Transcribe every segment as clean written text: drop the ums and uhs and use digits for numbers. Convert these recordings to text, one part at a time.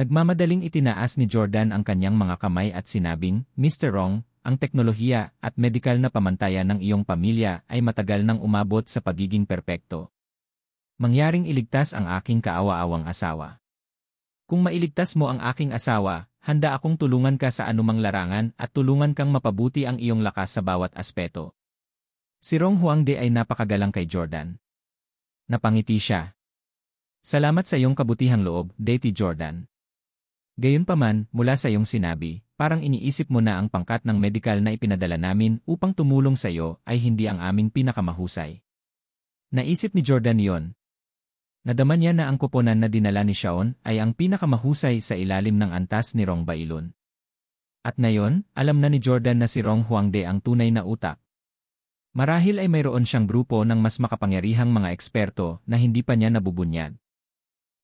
Nagmamadaling itinaas ni Jordan ang kanyang mga kamay at sinabing, Mr. Rong, ang teknolohiya at medikal na pamantayan ng iyong pamilya ay matagal nang umabot sa pagiging perpekto. Mangyaring iligtas ang aking kaawa-awang asawa. Kung mailigtas mo ang aking asawa, handa akong tulungan ka sa anumang larangan at tulungan kang mapabuti ang iyong lakas sa bawat aspeto. Si Rong Huangde ay napakagalang kay Jordan. Napangiti siya. Salamat sa iyong kabutihang loob, Daty Jordan. Gayunpaman, mula sa iyong sinabi, parang iniisip mo na ang pangkat ng medikal na ipinadala namin upang tumulong sa iyo ay hindi ang aming pinakamahusay. Naisip ni Jordan iyon. Nadama niya na ang koponan na dinala ni Shaon ay ang pinakamahusay sa ilalim ng antas ni Rong Bailun. At ngayon, alam na ni Jordan na si Rong Huangde ang tunay na utak. Marahil ay mayroon siyang grupo ng mas makapangyarihang mga eksperto na hindi pa niya nabubunyag.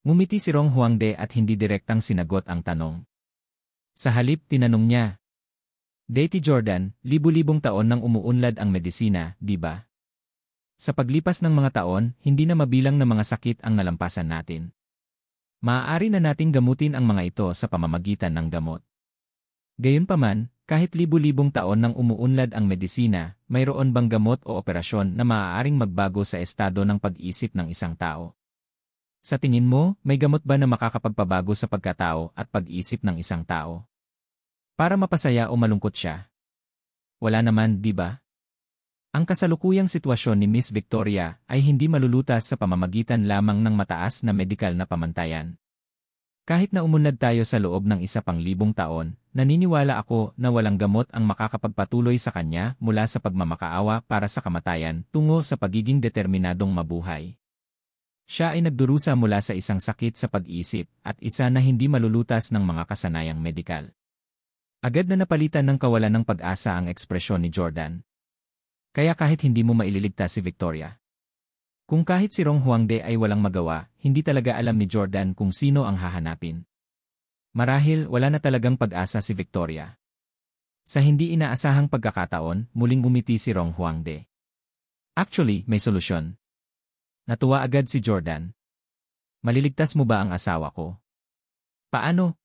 Ngumiti si Rong Huangde at hindi direktang sinagot ang tanong. Sa halip, tinanong niya. Daty Jordan, libu-libong taon nang umuunlad ang medisina, di ba? Sa paglipas ng mga taon, hindi na mabilang na mga sakit ang nalampasan natin. Maaari na nating gamutin ang mga ito sa pamamagitan ng gamot. Gayunpaman, kahit libu-libong taon nang umuunlad ang medisina, mayroon bang gamot o operasyon na maaaring magbago sa estado ng pag-isip ng isang tao? Sa tingin mo, may gamot ba na makakapagpabago sa pagkatao at pag-isip ng isang tao? Para mapasaya o malungkot siya? Wala naman, di ba? Ang kasalukuyang sitwasyon ni Miss Victoria ay hindi malulutas sa pamamagitan lamang ng mataas na medikal na pamantayan. Kahit na umunlad tayo sa loob ng 1,000 taon, naniniwala ako na walang gamot ang makakapagpatuloy sa kanya mula sa pagmamakaawa para sa kamatayan tungo sa pagiging determinadong mabuhay. Siya ay nagdurusa mula sa isang sakit sa pag-iisip at isa na hindi malulutas ng mga kasanayang medikal. Agad na napalitan ng kawalan ng pag-asa ang ekspresyon ni Jordan. Kaya kahit hindi mo maililigtas si Victoria. Kung kahit si Rong Huangde ay walang magawa, hindi talaga alam ni Jordan kung sino ang hahanapin. Marahil wala na talagang pag-asa si Victoria. Sa hindi inaasahang pagkakataon, muling umiti si Rong Huangde. Actually, may solusyon. Natuwa agad si Jordan. Maliligtas mo ba ang asawa ko? Paano?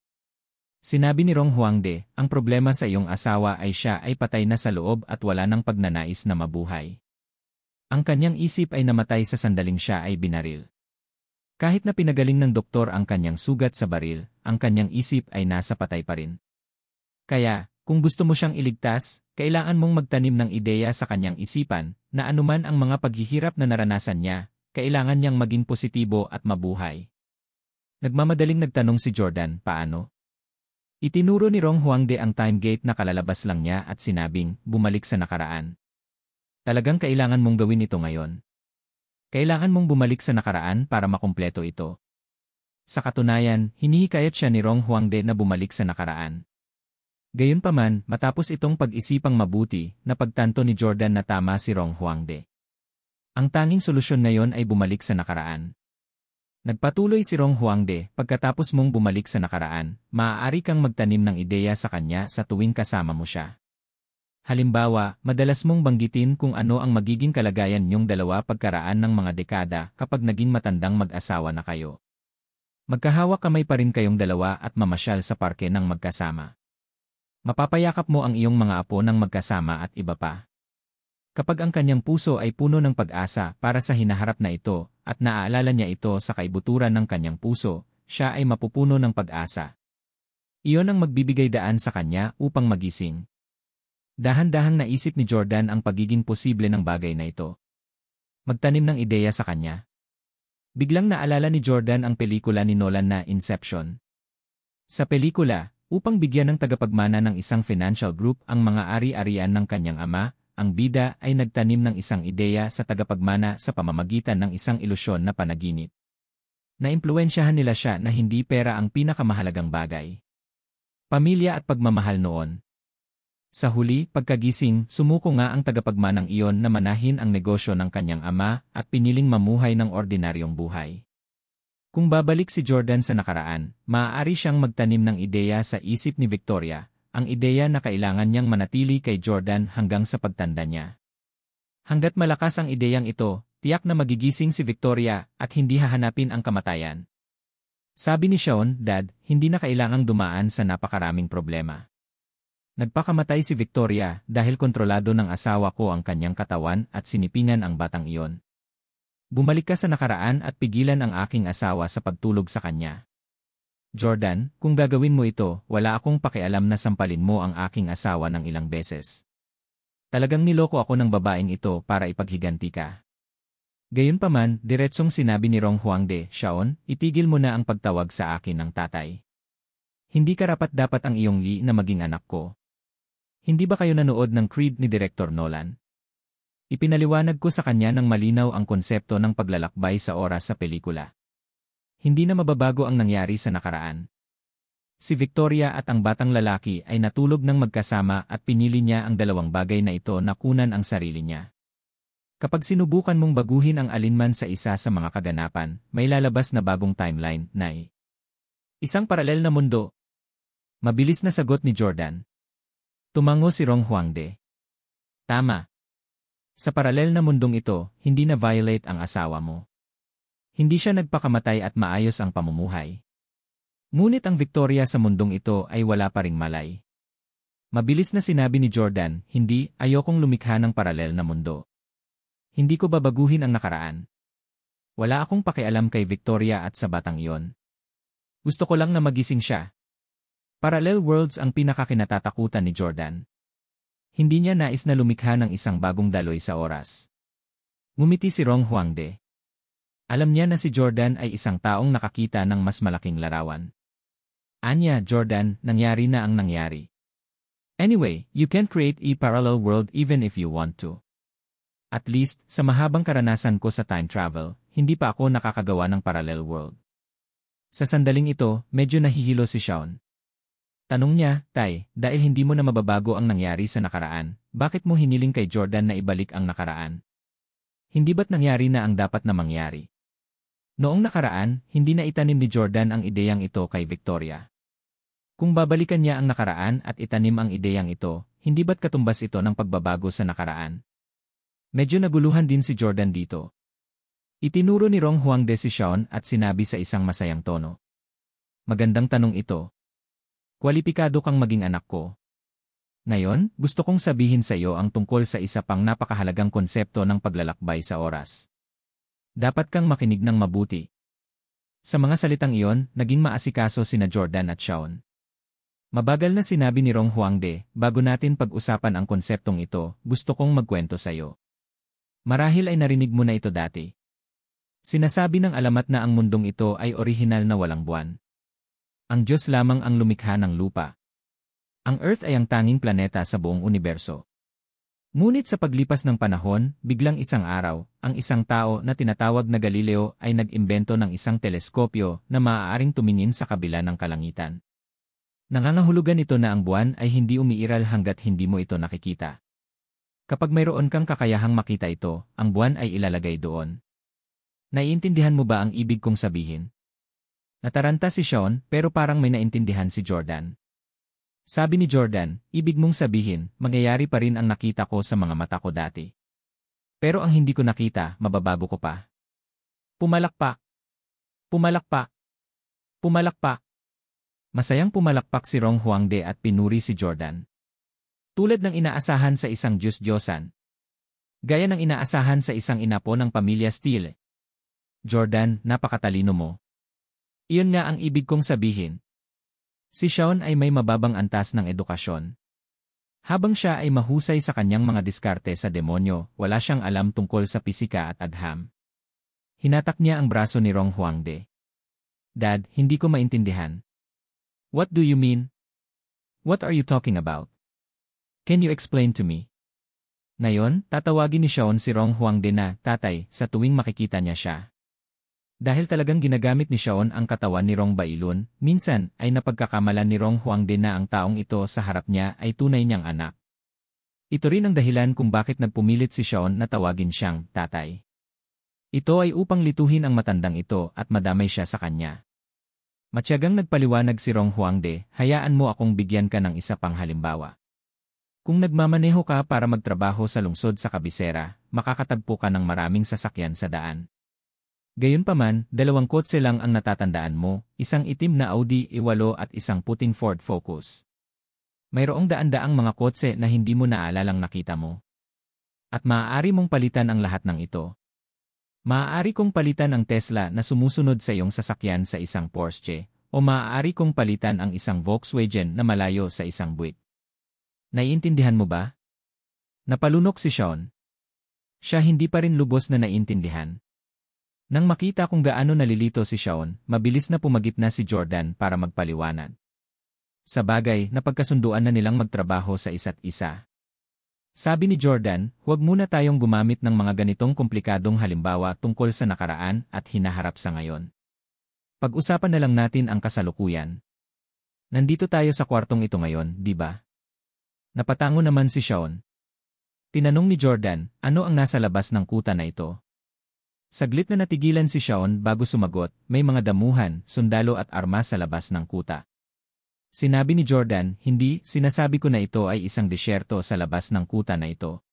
Sinabi ni Rong Huangde, ang problema sa iyong asawa ay siya ay patay na sa loob at wala nang pagnanais na mabuhay. Ang kanyang isip ay namatay sa sandaling siya ay binaril. Kahit na pinagaling ng doktor ang kanyang sugat sa baril, ang kanyang isip ay nasa patay pa rin. Kaya, kung gusto mo siyang iligtas, kailangan mong magtanim ng ideya sa kanyang isipan na anuman ang mga paghihirap na naranasan niya, kailangan niyang maging positibo at mabuhay. Nagmamadaling nagtanong si Jordan, paano? Itinuro ni Rong Huangde ang time gate na kalalabas lang niya at sinabing, bumalik sa nakaraan. Talagang kailangan mong gawin ito ngayon. Kailangan mong bumalik sa nakaraan para makumpleto ito. Sa katunayan, hinihikayat siya ni Rong Huangde na bumalik sa nakaraan. Gayunpaman, matapos itong pag-isipang mabuti, napagtanto ni Jordan na tama si Rong Huangde. Ang tanging solusyon ngayon ay bumalik sa nakaraan. Nagpatuloy si Rong Huangde, pagkatapos mong bumalik sa nakaraan, maaari kang magtanim ng ideya sa kanya sa tuwing kasama mo siya. Halimbawa, madalas mong banggitin kung ano ang magiging kalagayan niyong dalawa pagkaraan ng mga dekada kapag naging matandang mag-asawa na kayo. Magkahawak kamay pa rin kayong dalawa at mamasyal sa parke ng magkasama. Mapapayakap mo ang iyong mga apo ng magkasama at iba pa. Kapag ang kanyang puso ay puno ng pag-asa para sa hinaharap na ito at naaalala niya ito sa kaibuturan ng kanyang puso, siya ay mapupuno ng pag-asa. Iyon ang magbibigay daan sa kanya upang magising. Dahan-dahang naisip ni Jordan ang pagiging posible ng bagay na ito. Magtanim ng ideya sa kanya. Biglang naalala ni Jordan ang pelikula ni Nolan na Inception. Sa pelikula, upang bigyan ng tagapagmana ng isang financial group ang mga ari-arian ng kanyang ama, ang bida ay nagtanim ng isang ideya sa tagapagmana sa pamamagitan ng isang ilusyon na panaginip. Naimpluwensyahan nila siya na hindi pera ang pinakamahalagang bagay. Pamilya at pagmamahal noon. Sa huli, pagkagising, sumuko nga ang tagapagmanang iyon na manahin ang negosyo ng kanyang ama at piniling mamuhay ng ordinaryong buhay. Kung babalik si Jordan sa nakaraan, maaari siyang magtanim ng ideya sa isip ni Victoria, ang ideya na kailangan niyang manatili kay Jordan hanggang sa pagtanda niya. Hanggat malakas ang ideyang ito, tiyak na magigising si Victoria at hindi hahanapin ang kamatayan. Sabi ni Sean, Dad, hindi na kailangang dumaan sa napakaraming problema. Nagpakamatay si Victoria dahil kontrolado ng asawa ko ang kanyang katawan at sinipingan ang batang iyon. Bumalik ka sa nakaraan at pigilan ang aking asawa sa pagtulog sa kanya. Jordan, kung gagawin mo ito, wala akong pakialam na sampalin mo ang aking asawa ng ilang beses. Talagang niloko ako ng babaeng ito para ipaghiganti ka. Gayunpaman, diretsong sinabi ni Rong Huangde, Sean, itigil mo na ang pagtawag sa akin ng tatay. Hindi karapat-dapat ang iyong Lee na maging anak ko. Hindi ba kayo nanood ng Creed ni Direktor Nolan? Ipinaliwanag ko sa kanya ng malinaw ang konsepto ng paglalakbay sa oras sa pelikula. Hindi na mababago ang nangyari sa nakaraan. Si Victoria at ang batang lalaki ay natulog ng magkasama at pinili niya ang dalawang bagay na ito na kunan ang sarili niya. Kapag sinubukan mong baguhin ang alinman sa isa sa mga kaganapan, may lalabas na bagong timeline, Nay. Isang paralel na mundo. Mabilis na sagot ni Jordan. Tumango si Rong Huangde. Tama. Sa paralel na mundong ito, hindi na violate ang asawa mo. Hindi siya nagpakamatay at maayos ang pamumuhay. Ngunit ang Victoria sa mundong ito ay wala pa ring malay. Mabilis na sinabi ni Jordan, hindi, ayokong lumikha ng paralel na mundo. Hindi ko babaguhin ang nakaraan. Wala akong pakialam kay Victoria at sa batang iyon. Gusto ko lang na magising siya. Parallel worlds ang pinakakinatatakutan ni Jordan. Hindi niya nais na lumikha ng isang bagong daloy sa oras. Ngumiti si Rong Huangde. Alam niya na si Jordan ay isang taong nakakita ng mas malaking larawan. Anya, Jordan, nangyari na ang nangyari. Anyway, you can create a parallel world even if you want to. At least, sa mahabang karanasan ko sa time travel, hindi pa ako nakakagawa ng parallel world. Sa sandaling ito, medyo nahihilo si Sean. Tanong niya, Tay, dahil hindi mo na mababago ang nangyari sa nakaraan, bakit mo hiniling kay Jordan na ibalik ang nakaraan? Hindi ba't nangyari na ang dapat na mangyari? Noong nakaraan, hindi na itanim ni Jordan ang ideyang ito kay Victoria. Kung babalikan niya ang nakaraan at itanim ang ideyang ito, hindi ba't katumbas ito ng pagbabago sa nakaraan? Medyo naguluhan din si Jordan dito. Itinuro ni Rong Huangde si Sean at sinabi sa isang masayang tono. Magandang tanong ito. Kwalipikado kang maging anak ko. Ngayon, gusto kong sabihin sa iyo ang tungkol sa isa pang napakahalagang konsepto ng paglalakbay sa oras. Dapat kang makinig ng mabuti. Sa mga salitang iyon, naging maasikaso sina Jordan at Sean. Mabagal na sinabi ni Rong Huangde, bago natin pag-usapan ang konseptong ito, gusto kong magkwento sa iyo. Marahil ay narinig mo na ito dati. Sinasabi ng alamat na ang mundong ito ay orihinal na walang buwan. Ang Diyos lamang ang lumikha ng lupa. Ang Earth ay ang tanging planeta sa buong universo. Ngunit sa paglipas ng panahon, biglang isang araw, ang isang tao na tinatawag na Galileo ay nag-imbento ng isang teleskopyo na maaaring tumingin sa kabila ng kalangitan. Nangangahulugan ito na ang buwan ay hindi umiiral hanggat hindi mo ito nakikita. Kapag mayroon kang kakayahang makita ito, ang buwan ay ilalagay doon. Naiintindihan mo ba ang ibig kong sabihin? Nataranta si Sean pero parang may naintindihan si Jordan. Sabi ni Jordan, ibig mong sabihin, mangyayari pa rin ang nakita ko sa mga mata ko dati. Pero ang hindi ko nakita, mababago ko pa. Pumalakpak. Pumalakpak. Pumalakpak. Masayang pumalakpak si Rong Huangde at pinuri si Jordan. Tulad ng inaasahan sa isang Diyos-Diyosan. Gaya ng inaasahan sa isang inapo ng pamilya Steele. Jordan, napakatalino mo. Iyon nga ang ibig kong sabihin. Si Sean ay may mababang antas ng edukasyon. Habang siya ay mahusay sa kanyang mga diskarte sa demonyo, wala siyang alam tungkol sa pisika at agham. Hinatak niya ang braso ni Rong Huangde. Dad, hindi ko maintindihan. What do you mean? What are you talking about? Can you explain to me? Ngayon, tatawagin ni Sean si Rong Huangde na tatay sa tuwing makikita niya siya. Dahil talagang ginagamit ni Sean ang katawan ni Rong Bailun, minsan ay napagkakamalan ni Rong Huangde na ang taong ito sa harap niya ay tunay niyang anak. Ito rin ang dahilan kung bakit nagpumilit si Sean na tawagin siyang tatay. Ito ay upang lituhin ang matandang ito at madamay siya sa kanya. Matyagang nagpaliwanag si Rong Huangde, hayaan mo akong bigyan ka ng isa pang halimbawa. Kung nagmamaneho ka para magtrabaho sa lungsod sa kabisera, makakatagpo ka ng maraming sasakyan sa daan. Gayunpaman, dalawang kotse lang ang natatandaan mo, isang itim na Audi E8 at isang puting Ford Focus. Mayroong daan-daang mga kotse na hindi mo naalalang nakita mo. At maaari mong palitan ang lahat ng ito. Maaari kong palitan ang Tesla na sumusunod sa iyong sasakyan sa isang Porsche, o maaari kong palitan ang isang Volkswagen na malayo sa isang Buick. Naiintindihan mo ba? Napalunok si Sean. Siya hindi pa rin lubos na naiintindihan. Nang makita kung gaano nalilito si Sean, mabilis na pumagitna si Jordan para magpaliwanag. Sa bagay, napagkasunduan na nilang magtrabaho sa isa't isa. Sabi ni Jordan, huwag muna tayong gumamit ng mga ganitong komplikadong halimbawa tungkol sa nakaraan at hinaharap sa ngayon. Pag-usapan na lang natin ang kasalukuyan. Nandito tayo sa kwartong ito ngayon, di ba? Napatango naman si Sean. Tinanong ni Jordan, ano ang nasa labas ng kuta na ito? Saglit na natigilan si Sean bago sumagot, may mga damuhan, sundalo at armas sa labas ng kuta. Sinabi ni Jordan, hindi, sinasabi ko na ito ay isang disyerto sa labas ng kuta na ito.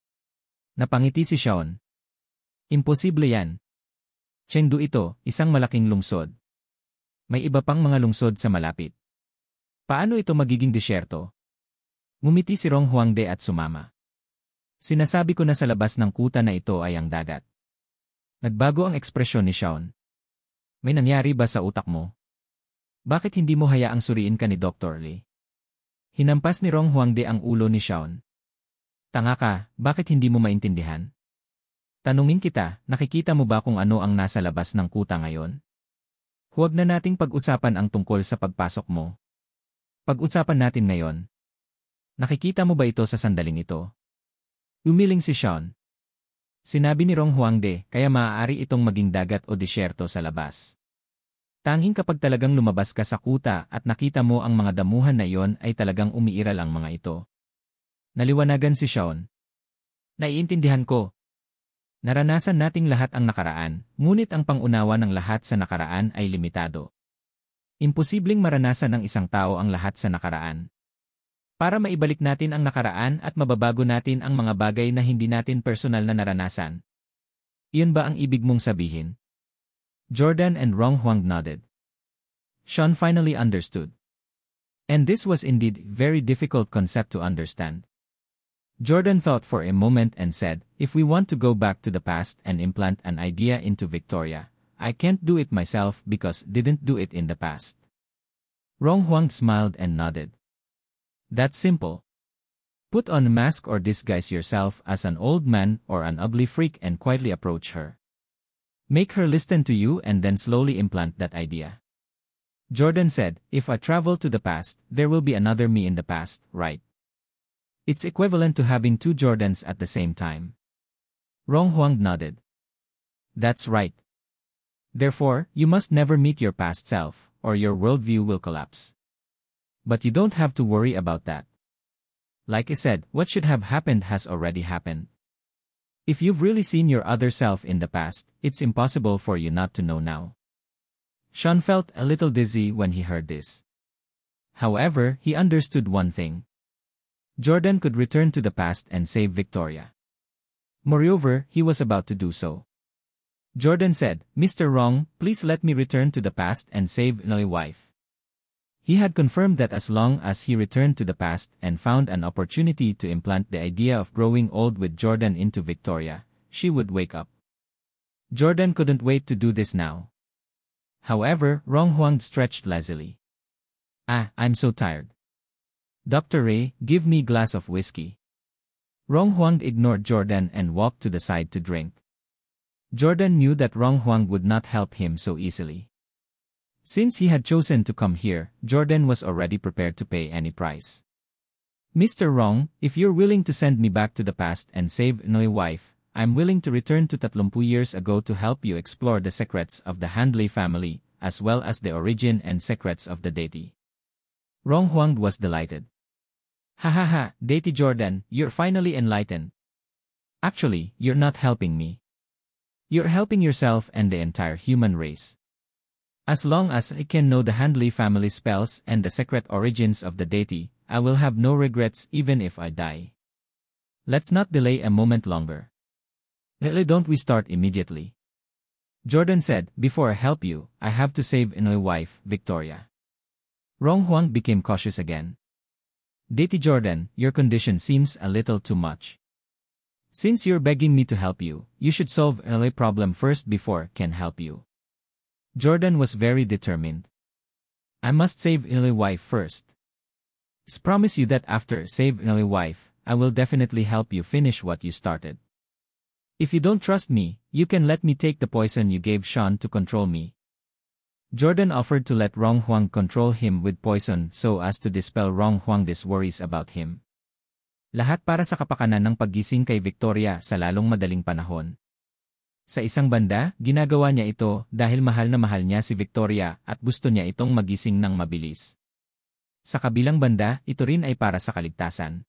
Napangiti si Sean. Imposible yan. Chengdu ito, isang malaking lungsod. May iba pang mga lungsod sa malapit. Paano ito magiging disyerto? Ngumiti si Rong Huangde at sumama. Sinasabi ko na sa labas ng kuta na ito ay ang dagat. Nagbago ang ekspresyon ni Sean. May nangyari ba sa utak mo? Bakit hindi mo hayaang suriin ka ni Dr. Lee? Hinampas ni Rong Huangde ang ulo ni Sean. Tanga ka, bakit hindi mo maintindihan? Tanungin kita, nakikita mo ba kung ano ang nasa labas ng kuta ngayon? Huwag na nating pag-usapan ang tungkol sa pagpasok mo. Pag-usapan natin ngayon. Nakikita mo ba ito sa sandaling ito? Umiling si Sean. Sinabi ni Rong Huangde, kaya maaari itong maging dagat o disyerto sa labas. Tanging kapag talagang lumabas ka sa kuta at nakita mo ang mga damuhan na iyon ay talagang umiiral ang mga ito. Naliwanagan si Sean. Naiintindihan ko. Naranasan nating lahat ang nakaraan, ngunit ang pangunawa ng lahat sa nakaraan ay limitado. Imposibleng maranasan ng isang tao ang lahat sa nakaraan. Para maibalik natin ang nakaraan at mababago natin ang mga bagay na hindi natin personal na naranasan. Iyon ba ang ibig mong sabihin? Jordan and Rong Huang nodded. Sean finally understood. And this was indeed a very difficult concept to understand. Jordan thought for a moment and said, if we want to go back to the past and implant an idea into Victoria, I can't do it myself because didn't do it in the past. Rong Huang smiled and nodded. That's simple. Put on a mask or disguise yourself as an old man or an ugly freak and quietly approach her. Make her listen to you and then slowly implant that idea. Jordan said, if I travel to the past, there will be another me in the past, right? It's equivalent to having two Jordans at the same time. Rong Huang nodded. That's right. Therefore, you must never meet your past self, or your worldview will collapse. But you don't have to worry about that. Like I said, what should have happened has already happened. If you've really seen your other self in the past, it's impossible for you not to know now. Sean felt a little dizzy when he heard this. However, he understood one thing. Jordan could return to the past and save Victoria. Moreover, he was about to do so. Jordan said, Mr. Rong, please let me return to the past and save my wife. He had confirmed that as long as he returned to the past and found an opportunity to implant the idea of growing old with Jordan into Victoria, she would wake up. Jordan couldn't wait to do this now. However, Rong Huang stretched lazily. I'm so tired. Dr. Ray, give me a glass of whiskey. Rong Huang ignored Jordan and walked to the side to drink. Jordan knew that Rong Huang would not help him so easily. Since he had chosen to come here, Jordan was already prepared to pay any price. Mr. Rong, if you're willing to send me back to the past and save my wife, I'm willing to return to 30 years ago to help you explore the secrets of the Handley family, as well as the origin and secrets of the deity. Rong Huang was delighted. Ha ha ha, deity Jordan, you're finally enlightened. Actually, you're not helping me. You're helping yourself and the entire human race. As long as I can know the Handley family spells and the secret origins of the deity, I will have no regrets even if I die. Let's not delay a moment longer. Really, don't we start immediately? Jordan said, "Before I help you, I have to save my wife, Victoria." Rong Huang became cautious again. "Dati Jordan, your condition seems a little too much. Since you're begging me to help you, you should solve a problem first before I can help you." Jordan was very determined. "I must save my wife first. I promise you that after save my wife, I will definitely help you finish what you started. If you don't trust me, you can let me take the poison you gave Sean to control me." Jordan offered to let Rong Huang control him with poison so as to dispel Rong Huang's worries about him. Lahat para sa kapakanan ng paggising kay Victoria sa lalong madaling panahon. Sa isang banda, ginagawa niya ito dahil mahal na mahal niya si Victoria at gusto niya itong magising ng mabilis. Sa kabilang banda, ito rin ay para sa kaligtasan.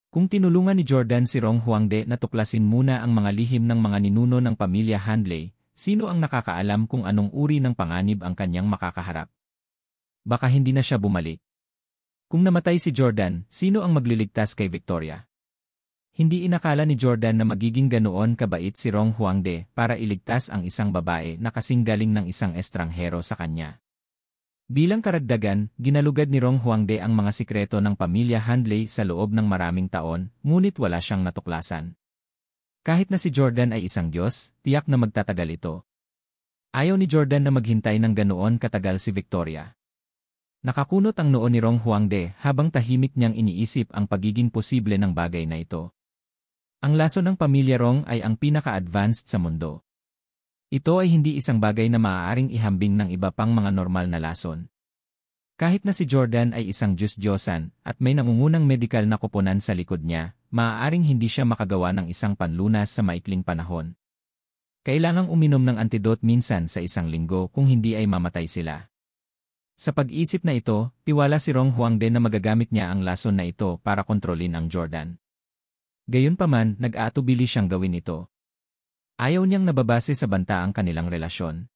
Kung tinulungan ni Jordan si Rong Huangde na tuklasin muna ang mga lihim ng mga ninuno ng pamilya Handley, sino ang nakakaalam kung anong uri ng panganib ang kanyang makakaharap? Baka hindi na siya bumalik. Kung namatay si Jordan, sino ang magliligtas kay Victoria? Hindi inakala ni Jordan na magiging ganoon kabait si Rong Huangde para iligtas ang isang babae na kasing galing ng isang estranghero sa kanya. Bilang karagdagan, ginalugad ni Rong Huangde ang mga sikreto ng pamilya Handley sa loob ng maraming taon, ngunit wala siyang natuklasan. Kahit na si Jordan ay isang Diyos, tiyak na magtatagal ito. Ayaw ni Jordan na maghintay ng ganoon katagal si Victoria. Nakakunot ang noo ni Rong Huangde habang tahimik niyang iniisip ang pagiging posible ng bagay na ito. Ang laso ng pamilya Rong ay ang pinaka-advanced sa mundo. Ito ay hindi isang bagay na maaaring ihambing ng iba pang mga normal na lason. Kahit na si Jordan ay isang Diyos-Diyosan at may nangungunang medikal na koponan sa likod niya, maaaring hindi siya makagawa ng isang panlunas sa maikling panahon. Kailangang uminom ng antidote minsan sa isang linggo kung hindi ay mamatay sila. Sa pag-isip na ito, tiwala si Rong Huangde na magagamit niya ang lason na ito para kontrolin ang Jordan. Gayunpaman, nag-aatubili siyang gawin ito. Ayaw niyang nababase sa banta ang kanilang relasyon.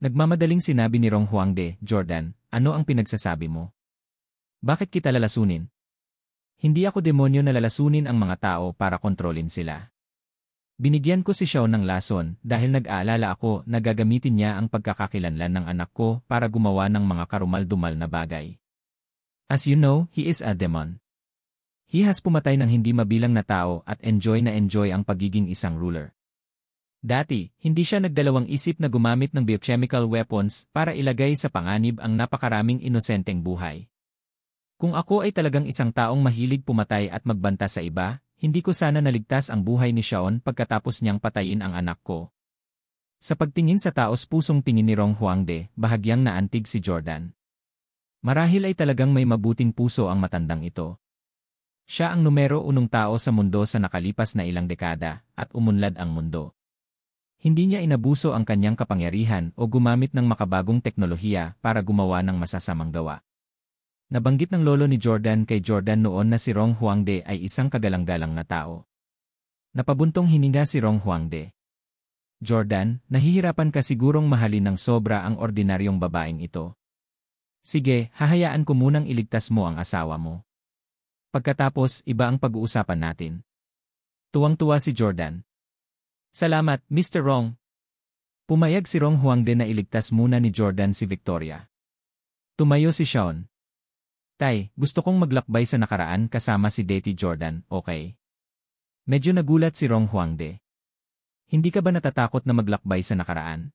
Nagmamadaling sinabi ni Rong Huangde, "Jordan, ano ang pinagsasabi mo? Bakit kita lalasunin? Hindi ako demonyo na lalasunin ang mga tao para kontrolin sila. Binigyan ko si Xiao ng lason dahil nag-aalala ako na gagamitin niya ang pagkakakilanlan ng anak ko para gumawa ng mga karumal-dumal na bagay. As you know, he is a demon. He has pumatay ng hindi mabilang na tao at enjoy ang pagiging isang ruler. Dati, hindi siya nagdalawang isip na gumamit ng biochemical weapons para ilagay sa panganib ang napakaraming inosenteng buhay. Kung ako ay talagang isang taong mahilig pumatay at magbanta sa iba, hindi ko sana naligtas ang buhay ni Sean pagkatapos niyang patayin ang anak ko." Sa pagtingin sa taos-pusong tingin ni Rong Huangde, bahagyang naantig si Jordan. Marahil ay talagang may mabuting puso ang matandang ito. Siya ang numero unong tao sa mundo sa nakalipas na ilang dekada, at umunlad ang mundo. Hindi niya inabuso ang kanyang kapangyarihan o gumamit ng makabagong teknolohiya para gumawa ng masasamang gawa. Nabanggit ng lolo ni Jordan kay Jordan noon na si Rong Huangde ay isang kagalang-galang na tao. Napabuntong hininga si Rong Huangde. "Jordan, nahihirapan ka sigurong mahalin ng sobra ang ordinaryong babaeng ito. Sige, hahayaan ko munang iligtas mo ang asawa mo. Pagkatapos, iba ang pag-uusapan natin." Tuwang-tuwa si Jordan. "Salamat, Mr. Rong." Pumayag si Rong Huangde na iligtas muna ni Jordan si Victoria. Tumayo si Sean. "Tay, gusto kong maglakbay sa nakaraan kasama si Dati Jordan, okay?" Medyo nagulat si Rong Huangde. "Hindi ka ba natatakot na maglakbay sa nakaraan?"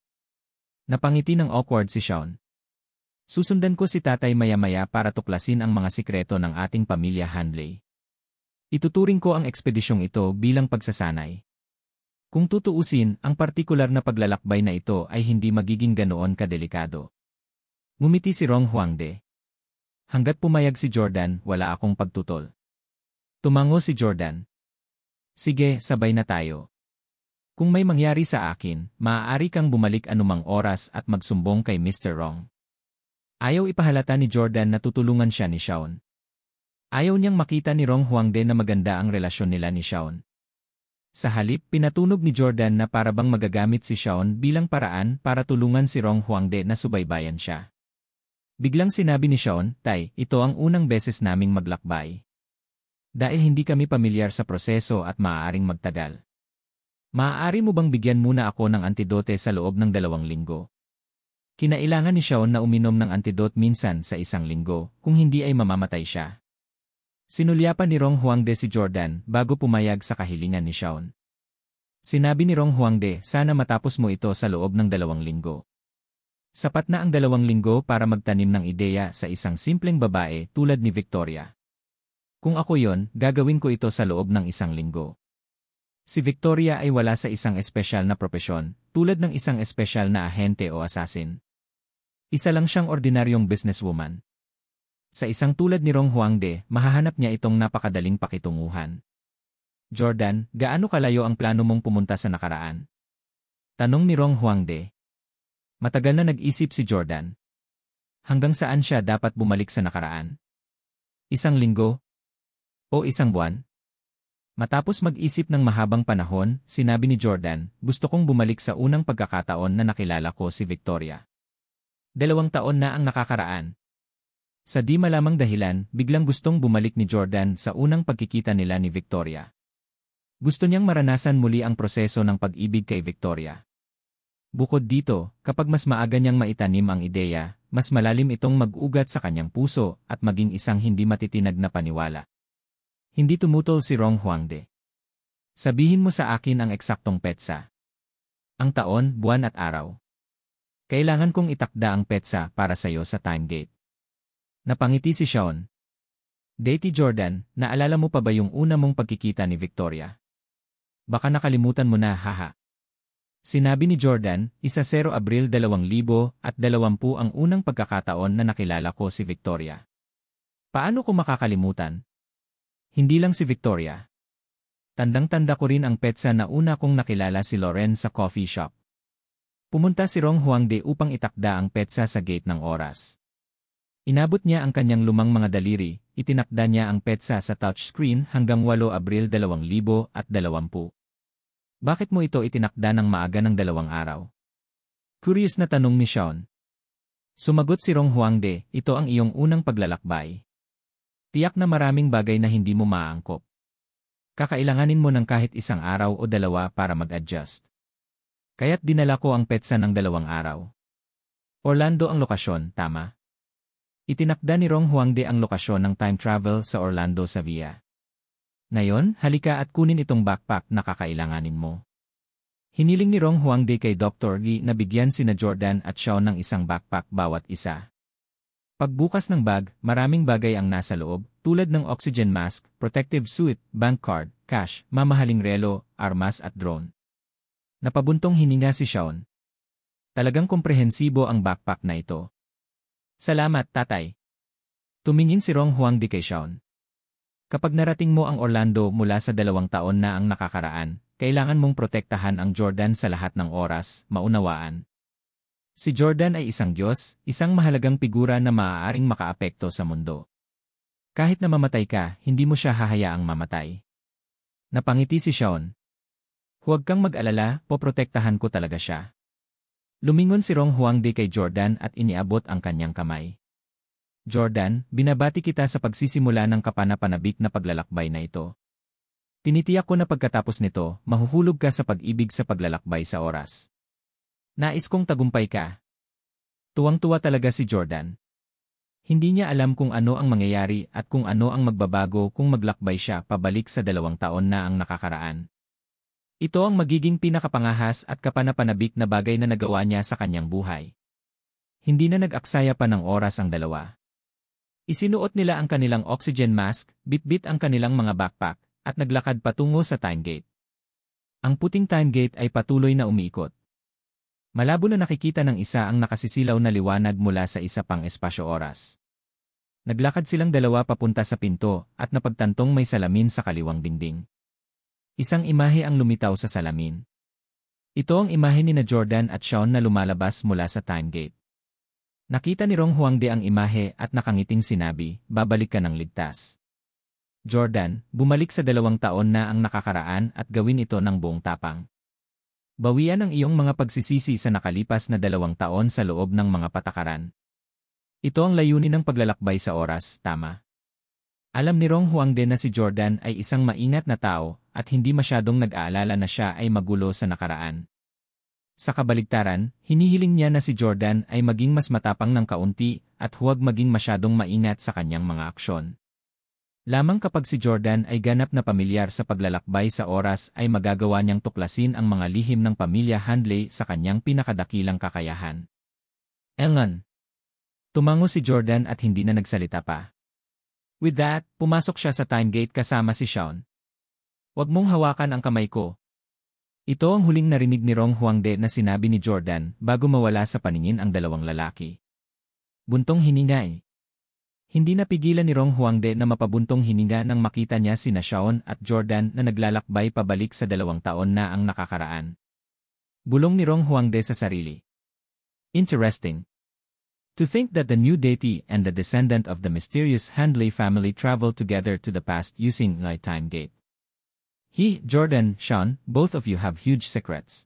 Napangiti ng awkward si Sean. "Susundan ko si tatay maya-maya para tuklasin ang mga sikreto ng ating pamilya Handley. Ituturing ko ang ekspedisyong ito bilang pagsasanay. Kung tutuusin, ang partikular na paglalakbay na ito ay hindi magiging ganoon kadelikado." Ngumiti si Rong Huangde. "Hanggat pumayag si Jordan, wala akong pagtutol." Tumango si Jordan. "Sige, sabay na tayo. Kung may mangyari sa akin, maaari kang bumalik anumang oras at magsumbong kay Mr. Rong." Ayaw ipahalata ni Jordan na tutulungan siya ni Sean. Ayaw niyang makita ni Rong Huangde na maganda ang relasyon nila ni Sean. Sa halip, pinatunog ni Jordan na parabang magagamit si Sean bilang paraan para tulungan si Rong Huangde na subaybayan siya. Biglang sinabi ni Sean, "Tay, ito ang unang beses naming maglakbay. Dahil hindi kami pamilyar sa proseso at maaaring magtagal. Maaari mo bang bigyan muna ako ng antidote sa loob ng 2 linggo? Kinailangan ni Sean na uminom ng antidote minsan sa 1 linggo, kung hindi ay mamamatay siya. Sinulyapan ni Rong Huangde si Jordan bago pumayag sa kahilingan ni Sean. Sinabi ni Rong Huangde, sana matapos mo ito sa loob ng 2 linggo. Sapat na ang 2 linggo para magtanim ng ideya sa isang simpleng babae tulad ni Victoria. Kung ako yon, gagawin ko ito sa loob ng 1 linggo. Si Victoria ay wala sa isang espesyal na propesyon, tulad ng isang espesyal na ahente o assassin. Isa lang siyang ordinaryong businesswoman. Sa isang tulad ni Rong Huangde, mahahanap niya itong napakadaling pakitunguhan. Jordan, gaano kalayo ang plano mong pumunta sa nakaraan? Tanong ni Rong Huangde. Matagal na nag-isip si Jordan. Hanggang saan siya dapat bumalik sa nakaraan? 1 linggo? O 1 buwan? Matapos mag-isip ng mahabang panahon, sinabi ni Jordan, gusto kong bumalik sa unang pagkakataon na nakilala ko si Victoria. 2 taon na ang nakakaraan. Sa di malamang dahilan, biglang gustong bumalik ni Jordan sa unang pagkikita nila ni Victoria. Gusto niyang maranasan muli ang proseso ng pag-ibig kay Victoria. Bukod dito, kapag mas maaga niyang maitanim ang ideya, mas malalim itong mag-ugat sa kanyang puso at maging isang hindi matitinag na paniwala. Hindi tumutol si Rong Huangde. Sabihin mo sa akin ang eksaktong petsa. Ang taon, buwan at araw. Kailangan kong itakda ang petsa para sa'yo sa time gate. Napangiti si Sean. Daty Jordan, naalala mo pa ba yung una mong pagkikita ni Victoria? Baka nakalimutan mo na, haha. Sinabi ni Jordan, 0 Abril 2020 ang unang pagkakataon na nakilala ko si Victoria. Paano ko makakalimutan? Hindi lang si Victoria. Tandang-tanda ko rin ang petsa na una kong nakilala si Loren sa coffee shop. Pumunta si Rong Huangde upang itakda ang petsa sa gate ng oras. Inabot niya ang kanyang lumang mga daliri, itinakda niya ang petsa sa touchscreen hanggang 8 Abril 2020. Bakit mo ito itinakda ng maaga ng 2 araw? Curious na tanong ni Sean. Sumagot si Rong Huangde, ito ang iyong unang paglalakbay. Tiyak na maraming bagay na hindi mo maaangkop. Kakailanganin mo ng kahit 1 araw o 2 para mag-adjust. Kaya't dinala ko ang petsa ng 2 araw. Orlando ang lokasyon, tama? Itinakda ni Rong Huangde ang lokasyon ng time travel sa Orlando sa Via. Ngayon, halika at kunin itong backpack na kakailanganin mo. Hiniling ni Rong Huangde kay Dr. Lee na bigyan sina Jordan at Sean ng isang backpack bawat isa. Pagbukas ng bag, maraming bagay ang nasa loob, tulad ng oxygen mask, protective suit, bank card, cash, mamahaling relo, armas at drone. Napabuntong hininga si Sean. Talagang komprehensibo ang backpack na ito. Salamat, tatay. Tumingin si Rong Huangde kay Sean. Kapag narating mo ang Orlando mula sa 2 taon na ang nakakaraan, kailangan mong protektahan ang Jordan sa lahat ng oras, maunawaan. Si Jordan ay isang Diyos, isang mahalagang figura na maaaring makaapekto sa mundo. Kahit na mamatay ka, hindi mo siya hahayaang mamatay. Napangiti si Sean. Huwag kang mag-alala, poprotektahan ko talaga siya. Lumingon si Rong Huangde kay Jordan at iniabot ang kanyang kamay. Jordan, binabati kita sa pagsisimula ng kapanapanabik na paglalakbay na ito. Tinitiyak ko na pagkatapos nito, mahuhulog ka sa pag-ibig sa paglalakbay sa oras. Nais kong tagumpay ka. Tuwang-tuwa talaga si Jordan. Hindi niya alam kung ano ang mangyayari at kung ano ang magbabago kung maglakbay siya pabalik sa 2 taon na ang nakakaraan. Ito ang magiging pinakapangahas at kapanapanabik na bagay na nagawa niya sa kanyang buhay. Hindi na nag-aksaya pa ng oras ang dalawa. Isinuot nila ang kanilang oxygen mask, bitbit ang kanilang mga backpack, at naglakad patungo sa time gate. Ang puting time gate ay patuloy na umiikot. Malabo na nakikita ng isa ang nakasisilaw na liwanag mula sa isa pang espasyo-oras. Naglakad silang dalawa papunta sa pinto at napagtantong may salamin sa kaliwang dingding. Isang imahe ang lumitaw sa salamin. Ito ang imahe ni na Jordan at Sean na lumalabas mula sa time gate. Nakita ni Rong Huangde ang imahe at nakangiting sinabi, babalik ka ng ligtas. Jordan, bumalik sa 2 taon na ang nakakaraan at gawin ito ng buong tapang. Bawian ang iyong mga pagsisisi sa nakalipas na 2 taon sa loob ng mga patakaran. Ito ang layunin ng paglalakbay sa oras, tama? Alam ni Rong Huangde na si Jordan ay isang maingat na tao at hindi masyadong nag-aalala na siya ay magulo sa nakaraan. Sa kabaligtaran, hinihiling niya na si Jordan ay maging mas matapang ng kaunti at huwag maging masyadong maingat sa kanyang mga aksyon. Lamang kapag si Jordan ay ganap na pamilyar sa paglalakbay sa oras ay magagawa niyang tuklasin ang mga lihim ng pamilya Handley sa kanyang pinakadakilang kakayahan. Elngan. Tumango si Jordan at hindi na nagsalita pa. With that, pumasok siya sa time gate kasama si Shaun. Huwag mong hawakan ang kamay ko. Ito ang huling narinig ni Rong Huangde na sinabi ni Jordan bago mawala sa paningin ang dalawang lalaki. Buntong hininga eh. Hindi napigilan ni Rong Huangde na mapabuntong hininga nang makita niya sina Shaun at Jordan na naglalakbay pabalik sa 2 taon na ang nakakaraan. Bulong ni Rong Huangde sa sarili. Interesting. To think that the new deity and the descendant of the mysterious Handley family traveled together to the past using a time gate. He, Jordan, Shaun, both of you have huge secrets.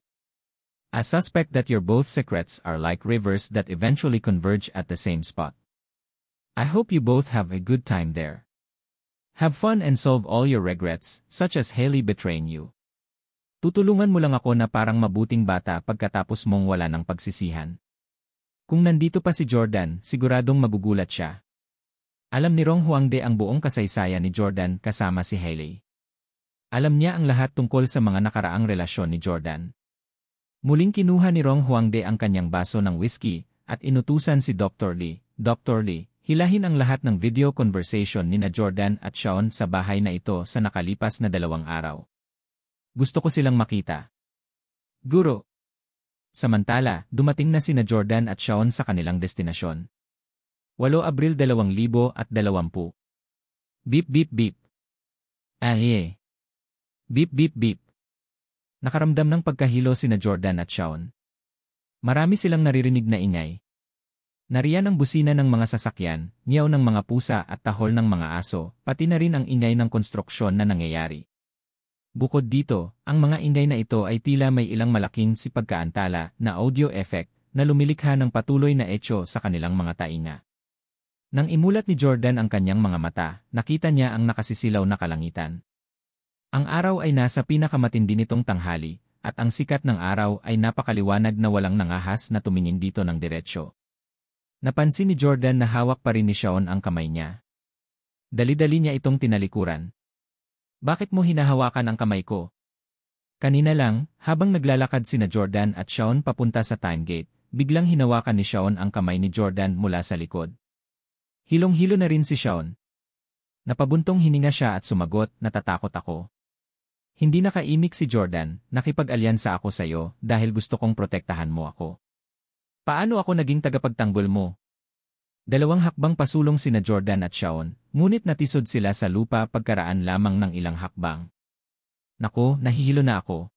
I suspect that your both secrets are like rivers that eventually converge at the same spot. I hope you both have a good time there. Have fun and solve all your regrets, such as Haley betraying you. Tutulungan mo lang ako na parang mabuting bata pagkatapos mong wala ng pagsisihan. Kung nandito pa si Jordan, siguradong magugulat siya. Alam ni Rong Huangde ang buong kasaysayan ni Jordan kasama si Haley. Alam niya ang lahat tungkol sa mga nakaraang relasyon ni Jordan. Muling kinuha ni Rong Huangde ang kanyang baso ng whiskey at inutusan si Dr. Lee. Dr. Lee, hilahin ang lahat ng video conversation ni na Jordan at Shaun sa bahay na ito sa nakalipas na 2 araw. Gusto ko silang makita. Guro. Samantala, dumating na sina Jordan at Shaun sa kanilang destinasyon. 8 Abril 2020. Beep beep beep. Beep beep beep. Nakaramdam ng pagkahilo sina Jordan at Shaun. Marami silang naririnig na ingay. Nariyan ang busina ng mga sasakyan, ngiyaw ng mga pusa at tahol ng mga aso, pati na rin ang ingay ng konstruksyon na nangyayari. Bukod dito, ang mga ingay na ito ay tila may ilang malaking sipagkaantala na audio effect na lumilikha ng patuloy na etyo sa kanilang mga tainga. Nang imulat ni Jordan ang kanyang mga mata, nakita niya ang nakasisilaw na kalangitan. Ang araw ay nasa pinakamatindi nitong tanghali, at ang sikat ng araw ay napakaliwanag na walang nangahas na tumingin dito ng diretsyo. Napansin ni Jordan na hawak pa rin ni Shaun ang kamay niya. Dali-dali niya itong tinalikuran. Bakit mo hinahawakan ang kamay ko? Kanina lang, habang naglalakad sina Jordan at Shaun papunta sa time gate, biglang hinawakan ni Shaun ang kamay ni Jordan mula sa likod. Hilong-hilo na rin si Shaun. Napabuntong hininga siya at sumagot, natatakot ako. Hindi nakaimik si Jordan, nakipag-alyansa ako sa iyo dahil gusto kong protektahan mo ako. Paano ako naging tagapagtanggol mo? 2 hakbang pasulong sina Jordan at Shaun, ngunit natisod sila sa lupa pagkaraan lamang ng ilang hakbang. Nako, nahihilo na ako.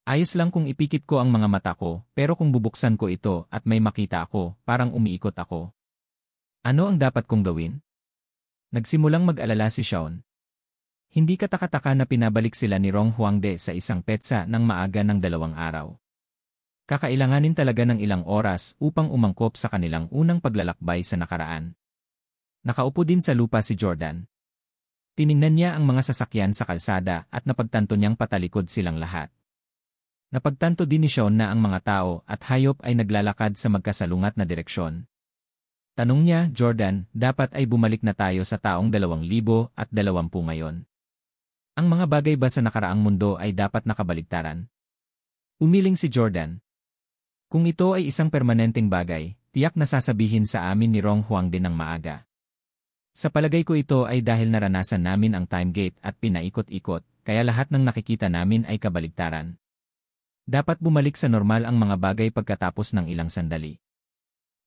Ayos lang kung ipikit ko ang mga mata ko, pero kung bubuksan ko ito at may makita ako, parang umiikot ako. Ano ang dapat kong gawin? Nagsimulang mag-alala si Shaun. Hindi kataka-taka na pinabalik sila ni Rong Huangde sa isang petsa ng maaga ng 2 araw. Kakailanganin talaga ng ilang oras upang umangkop sa kanilang unang paglalakbay sa nakaraan. Nakaupo din sa lupa si Jordan. Tiningnan niya ang mga sasakyan sa kalsada at napagtanto niyang patalikod silang lahat. Napagtanto din ni Shaun na ang mga tao at hayop ay naglalakad sa magkasalungat na direksyon. Tanong niya, Jordan, dapat ay bumalik na tayo sa taong 2020 ngayon. Ang mga bagay ba sa nakaraang mundo ay dapat nakabaligtaran? Umiling si Jordan. Kung ito ay isang permanenteng bagay, tiyak na sasabihin sa amin ni Rong Huangde ng maaga. Sa palagay ko ito ay dahil naranasan namin ang time gate at pinaikot-ikot, kaya lahat ng nakikita namin ay kabaligtaran. Dapat bumalik sa normal ang mga bagay pagkatapos ng ilang sandali.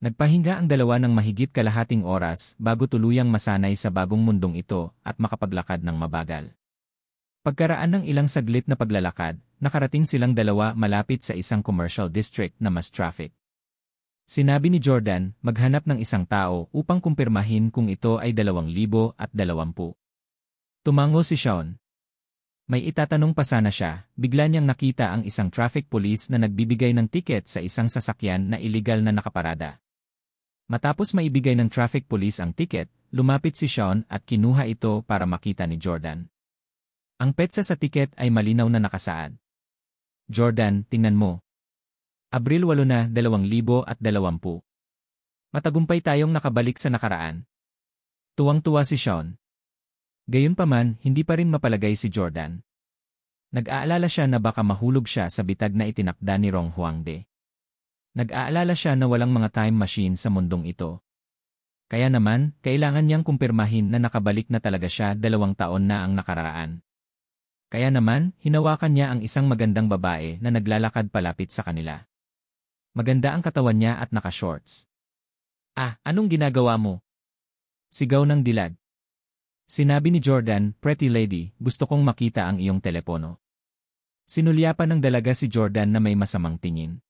Nagpahinga ang dalawa ng mahigit kalahating oras bago tuluyang masanay sa bagong mundong ito at makapaglakad ng mabagal. Pagkaraan ng ilang saglit na paglalakad, nakarating silang dalawa malapit sa isang commercial district na mas traffic. Sinabi ni Jordan, maghanap ng isang tao upang kumpirmahin kung ito ay 2020. Tumango si Shaun. May itatanong pa sana siya, bigla niyang nakita ang isang traffic police na nagbibigay ng tiket sa isang sasakyan na iligal na nakaparada. Matapos maibigay ng traffic police ang tiket, lumapit si Sean at kinuha ito para makita ni Jordan. Ang petsa sa tiket ay malinaw na nakasaad. Jordan, tingnan mo. Abril 8 na 2020. Matagumpay tayong nakabalik sa nakaraan. Tuwang-tuwa si Sean. Gayunpaman, hindi pa rin mapalagay si Jordan. Nag-aalala siya na baka mahulog siya sa bitag na itinakda ni Rong Huangde. Nag-aalala siya na walang mga time machine sa mundong ito. Kaya naman, kailangan niyang kumpirmahin na nakabalik na talaga siya 2 taon na ang nakaraan. Kaya naman, hinawakan niya ang isang magandang babae na naglalakad palapit sa kanila. Maganda ang katawan niya at naka-shorts. Ah, anong ginagawa mo? Sigaw ng dilag. Sinabi ni Jordan, "Pretty lady, gusto kong makita ang iyong telepono." Sinulyapan ng dalaga si Jordan na may masamang tingin.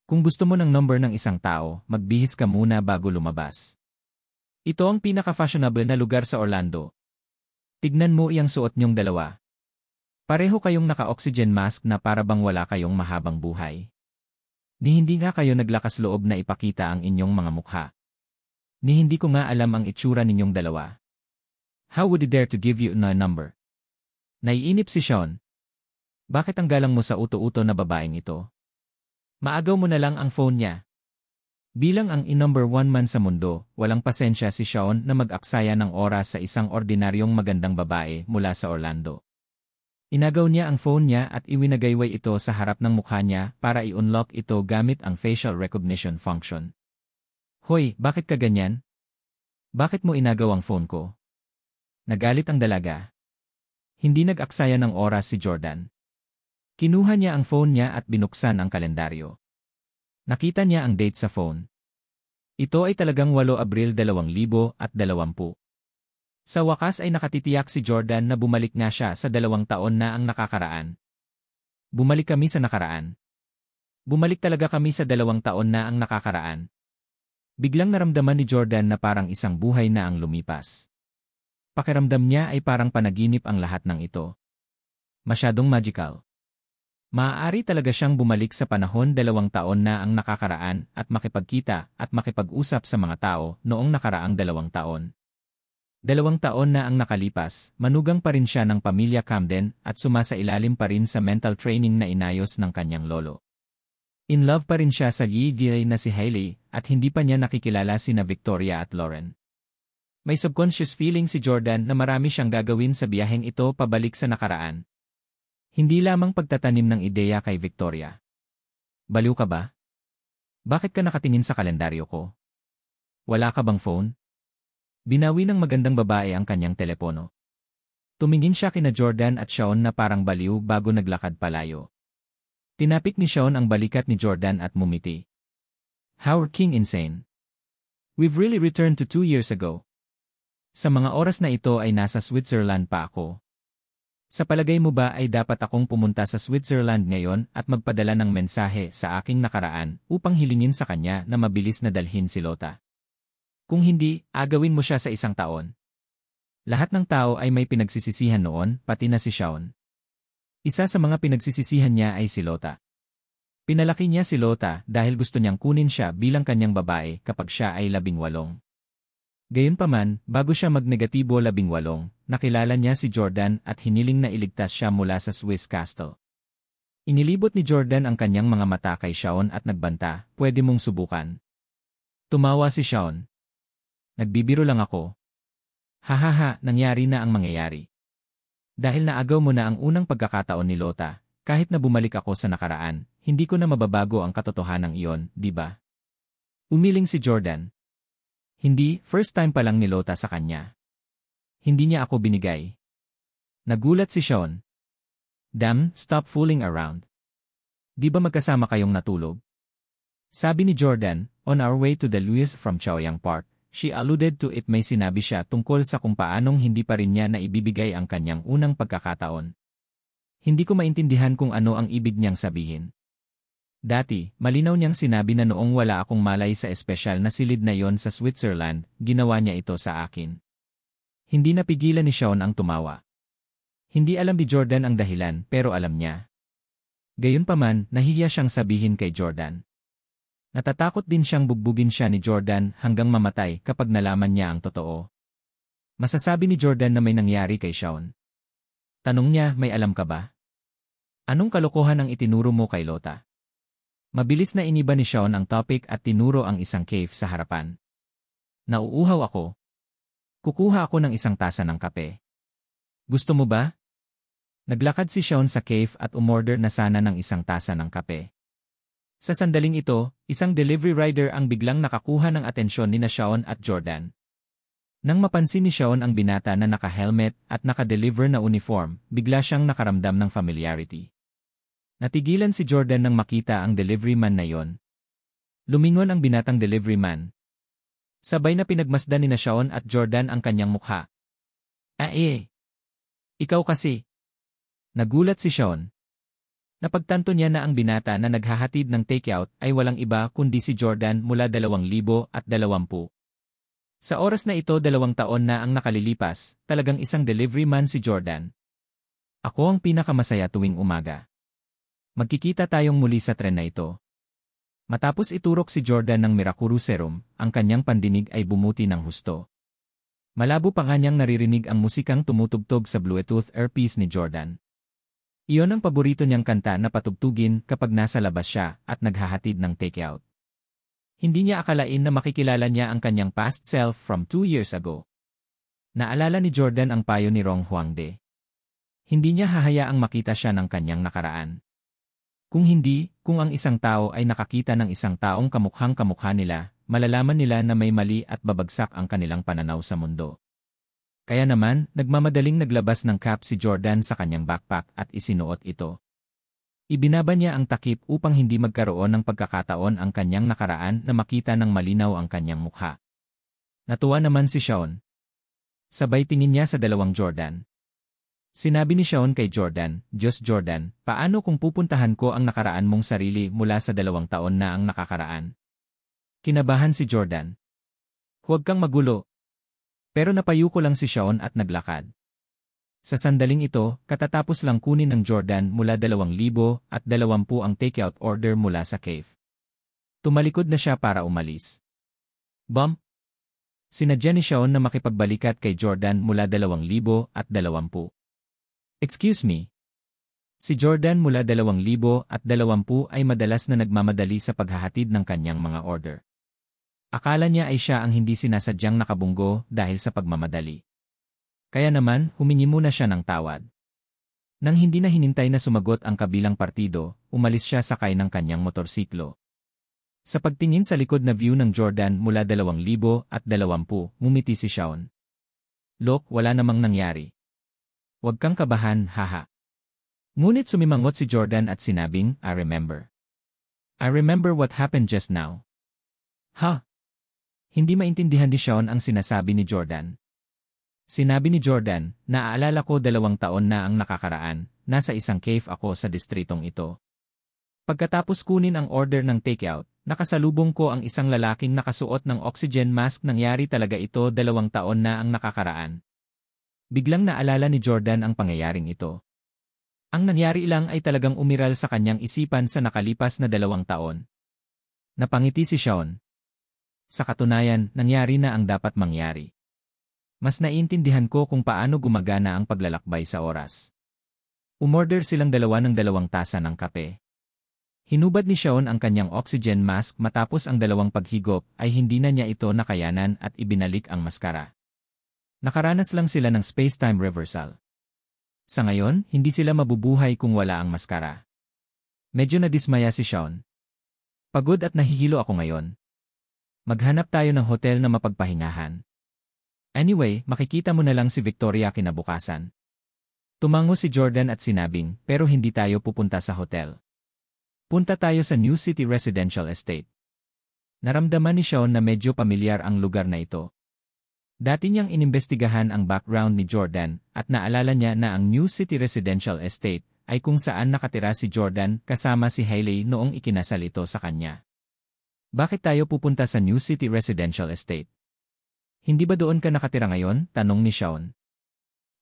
Kung gusto mo ng number ng isang tao, magbihis ka muna bago lumabas. Ito ang pinaka-fashionable na lugar sa Orlando. Tignan mo iyang suot niyong dalawa. Pareho kayong naka-oxygen mask na para bang wala kayong mahabang buhay. Ni hindi nga kayo naglakas loob na ipakita ang inyong mga mukha. Ni hindi ko nga alam ang itsura ninyong dalawa. How would he dare to give you a number? Naiinip si Sean. Bakit ang galang mo sa uto-uto na babaeng ito? Maagaw mo na lang ang phone niya. Bilang ang number 1 man sa mundo, walang pasensya si Sean na mag-aksaya ng oras sa isang ordinaryong magandang babae mula sa Orlando. Inagaw niya ang phone niya at iwinagayway ito sa harap ng mukha niya para i-unlock ito gamit ang facial recognition function. Hoy, bakit ka ganyan? Bakit mo inagaw ang phone ko? Nagalit ang dalaga. Hindi nag-aksaya ng oras si Jordan. Kinuha niya ang phone niya at binuksan ang kalendaryo. Nakita niya ang date sa phone. Ito ay talagang 8 Abril 2020. Sa wakas ay nakatitiyak si Jordan na bumalik nga siya sa 2 taon na ang nakakaraan. Bumalik kami sa nakaraan. Bumalik talaga kami sa 2 taon na ang nakakaraan. Biglang naramdaman ni Jordan na parang isang buhay na ang lumipas. Pakiramdam niya ay parang panaginip ang lahat ng ito. Masyadong magical. Maaari talaga siyang bumalik sa panahon 2 taon na ang nakakaraan at makipagkita at makipag-usap sa mga tao noong nakaraang 2 taon. 2 taon na ang nakalipas, manugang pa rin siya ng pamilya Camden at sumasailalim pa rin sa mental training na inayos ng kanyang lolo. In love pa rin siya sa gay na si Hailey at hindi pa niya nakikilala sina Victoria at Lauren. May subconscious feeling si Jordan na marami siyang gagawin sa biyaheng ito pabalik sa nakaraan. Hindi lamang pagtatanim ng ideya kay Victoria. Baliw ka ba? Bakit ka nakatingin sa kalendaryo ko? Wala ka bang phone? Binawi ng magandang babae ang kanyang telepono. Tumingin siya kina Jordan at Sean na parang baliw bago naglakad palayo. Tinapik ni Sean ang balikat ni Jordan at mumiti. How king insane. We've really returned to 2 years ago. Sa mga oras na ito ay nasa Switzerland pa ako. Sa palagay mo ba ay dapat akong pumunta sa Switzerland ngayon at magpadala ng mensahe sa aking nakaraan upang hilingin sa kanya na mabilis na dalhin si Lota? Kung hindi, agawin mo siya sa 1 taon. Lahat ng tao ay may pinagsisisihan noon, pati na si Sean. Isa sa mga pinagsisisihan niya ay si Lota. Pinalaki niya si Lota dahil gusto niyang kunin siya bilang kanyang babae kapag siya ay 18. Gayunpaman, bago siya magnegatibo 18, nakilala niya si Jordan at hiniling na iligtas siya mula sa Swiss Castle. Inilibot ni Jordan ang kanyang mga mata kay Sean at nagbanta, "Pwede mong subukan." Tumawa si Sean. "Nagbibiro lang ako." Hahaha, nangyari na ang mangyayari. Dahil naagaw mo na ang unang pagkakataon ni Lota, kahit na bumalik ako sa nakaraan, hindi ko na mababago ang katotohanan iyon, di ba? Umiling si Jordan. Hindi, first time pa lang ni Lota sa kanya. Hindi niya ako binigay. Nagulat si Sean. Damn, stop fooling around. Di ba magkasama kayong natulog? Sabi ni Jordan, on our way to the Louis from Chaoyang Park. She alluded to it, may sinabi siya tungkol sa kung paanong hindi pa rin niya na ibibigay ang kanyang unang pagkakataon. Hindi ko maintindihan kung ano ang ibig niyang sabihin. Dati, malinaw niyang sinabi na noong wala akong malay sa espesyal na silid na yon sa Switzerland, ginawa niya ito sa akin. Hindi napigilan ni Sean ang tumawa. Hindi alam ni Jordan ang dahilan pero alam niya. Gayunpaman, nahihiya siyang sabihin kay Jordan. Natatakot din siyang bugbugin siya ni Jordan hanggang mamatay kapag nalaman niya ang totoo. Masasabi ni Jordan na may nangyari kay Shawn. Tanong niya, may alam ka ba? Anong kalokohan ang itinuro mo kay Lota? Mabilis na iniba ni Shawn ang topic at tinuro ang isang cave sa harapan. Nauuhaw ako. Kukuha ako ng isang tasa ng kape. Gusto mo ba? Naglakad si Shawn sa cave at umorder na sana ng isang tasa ng kape. Sa sandaling ito, isang delivery rider ang biglang nakakuha ng atensyon ni Shawn at Jordan. Nang mapansin ni Shawn ang binata na naka-helmet at naka-deliver na uniform, bigla siyang nakaramdam ng familiarity. Natigilan si Jordan nang makita ang delivery man na yon. Lumingon ang binatang delivery man. Sabay na pinagmasdan ni Shawn at Jordan ang kanyang mukha. Ikaw kasi. Nagulat si Shawn. Napagtanto niya na ang binata na naghahatid ng takeout ay walang iba kundi si Jordan mula 2020. Sa oras na ito 2 taon na ang nakalilipas, talagang isang delivery man si Jordan. Ako ang pinakamasaya tuwing umaga. Magkikita tayong muli sa tren na ito. Matapos iturok si Jordan ng Mirakuru Serum, ang kanyang pandinig ay bumuti ng husto. Malabo pa nga niyang naririnig ang musikang tumutugtog sa Bluetooth earpiece ni Jordan. Iyon ang paborito niyang kanta na patugtugin kapag nasa labas siya at naghahatid ng takeout. Hindi niya akalain na makikilala niya ang kanyang past self from 2 years ago. Naalala ni Jordan ang payo ni Rong Huangde. Hindi niya hahayaang makita siya ng kanyang nakaraan. Kung ang isang tao ay nakakita ng isang taong kamukhang-kamukha nila, malalaman nila na may mali at babagsak ang kanilang pananaw sa mundo. Kaya naman, nagmamadaling naglabas ng cap si Jordan sa kanyang backpack at isinuot ito. Ibinaba niya ang takip upang hindi magkaroon ng pagkakataon ang kanyang nakaraan na makita ng malinaw ang kanyang mukha. Natuwa naman si Shawn. Sabay tingin niya sa dalawang Jordan. Sinabi ni Shawn kay Jordan, Diyos Jordan, paano kung pupuntahan ko ang nakaraan mong sarili mula sa 2 taon na ang nakakaraan? Kinabahan si Jordan. Huwag kang magulo. Pero napayo ko lang si Shawn at naglakad. Sa sandaling ito, katatapos lang kunin ng Jordan mula 2,020 ang takeout order mula sa cave. Tumalikod na siya para umalis. Bump! Sinadya ni Shawn na makipagbalikat kay Jordan mula 2,020. Excuse me. Si Jordan mula 2,020 ay madalas na nagmamadali sa paghahatid ng kanyang mga order. Akala niya ay siya ang hindi sinasadyang nakabunggo dahil sa pagmamadali. Kaya naman, humingi muna siya ng tawad. Nang hindi na hinintay na sumagot ang kabilang partido, umalis siya sakay ng kanyang motorsiklo. Sa pagtingin sa likod na view ng Jordan mula 2,020, ngumiti si Shawn. Look, wala namang nangyari. Huwag kang kabahan, haha. Ngunit sumimangot si Jordan at sinabing, I remember. I remember what happened just now. Ha? Hindi maintindihan ni Shawn ang sinasabi ni Jordan. Sinabi ni Jordan, naaalala ko 2 taon na ang nakakaraan, nasa isang cave ako sa distritong ito. Pagkatapos kunin ang order ng takeout, nakasalubong ko ang isang lalaking nakasuot ng oxygen mask. Nangyari talaga ito 2 taon na ang nakakaraan. Biglang naalala ni Jordan ang pangyayaring ito. Ang nangyari lang ay talagang umiral sa kanyang isipan sa nakalipas na 2 taon. Napangiti si Shawn. Sa katunayan, nangyari na ang dapat mangyari. Mas naiintindihan ko kung paano gumagana ang paglalakbay sa oras. Umorder silang 2 ng 2 tasa ng kape. Hinubad ni Shawn ang kanyang oxygen mask matapos ang 2 paghigop ay hindi na niya ito nakayanan at ibinalik ang maskara. Nakaranas lang sila ng space-time reversal. Sa ngayon, hindi sila mabubuhay kung wala ang maskara. Medyo nadismaya si Shawn. Pagod at nahihilo ako ngayon. Maghanap tayo ng hotel na mapagpahingahan. Anyway, makikita mo na lang si Victoria kinabukasan. Tumango si Jordan at sinabing, pero hindi tayo pupunta sa hotel. Punta tayo sa New City Residential Estate. Naramdaman ni Shawn na medyo pamilyar ang lugar na ito. Dati niyang inimbestigahan ang background ni Jordan at naalala niya na ang New City Residential Estate ay kung saan nakatira si Jordan kasama si Hailey noong ikinasal ito sa kanya. Bakit tayo pupunta sa New City Residential Estate? Hindi ba doon ka nakatira ngayon? Tanong ni Shawn.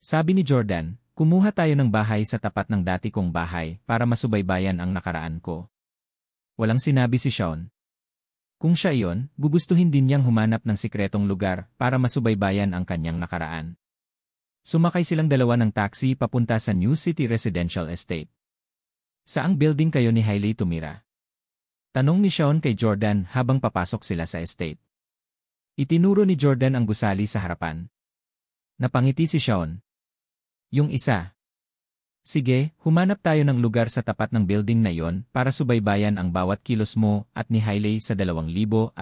Sabi ni Jordan, kumuha tayo ng bahay sa tapat ng dati kong bahay para masubaybayan ang nakaraan ko. Walang sinabi si Shawn. Kung siya iyon, gugustuhin din niyang humanap ng sikretong lugar para masubaybayan ang kanyang nakaraan. Sumakay silang dalawa ng taxi papunta sa New City Residential Estate. Saang building kayo ni Hailey tumira? Tanong ni Sean kay Jordan habang papasok sila sa estate. Itinuro ni Jordan ang gusali sa harapan. Napangiti si Sean. Yung isa. Sige, humanap tayo ng lugar sa tapat ng building na yon para subaybayan ang bawat kilos mo at ni Hailey sa 2020.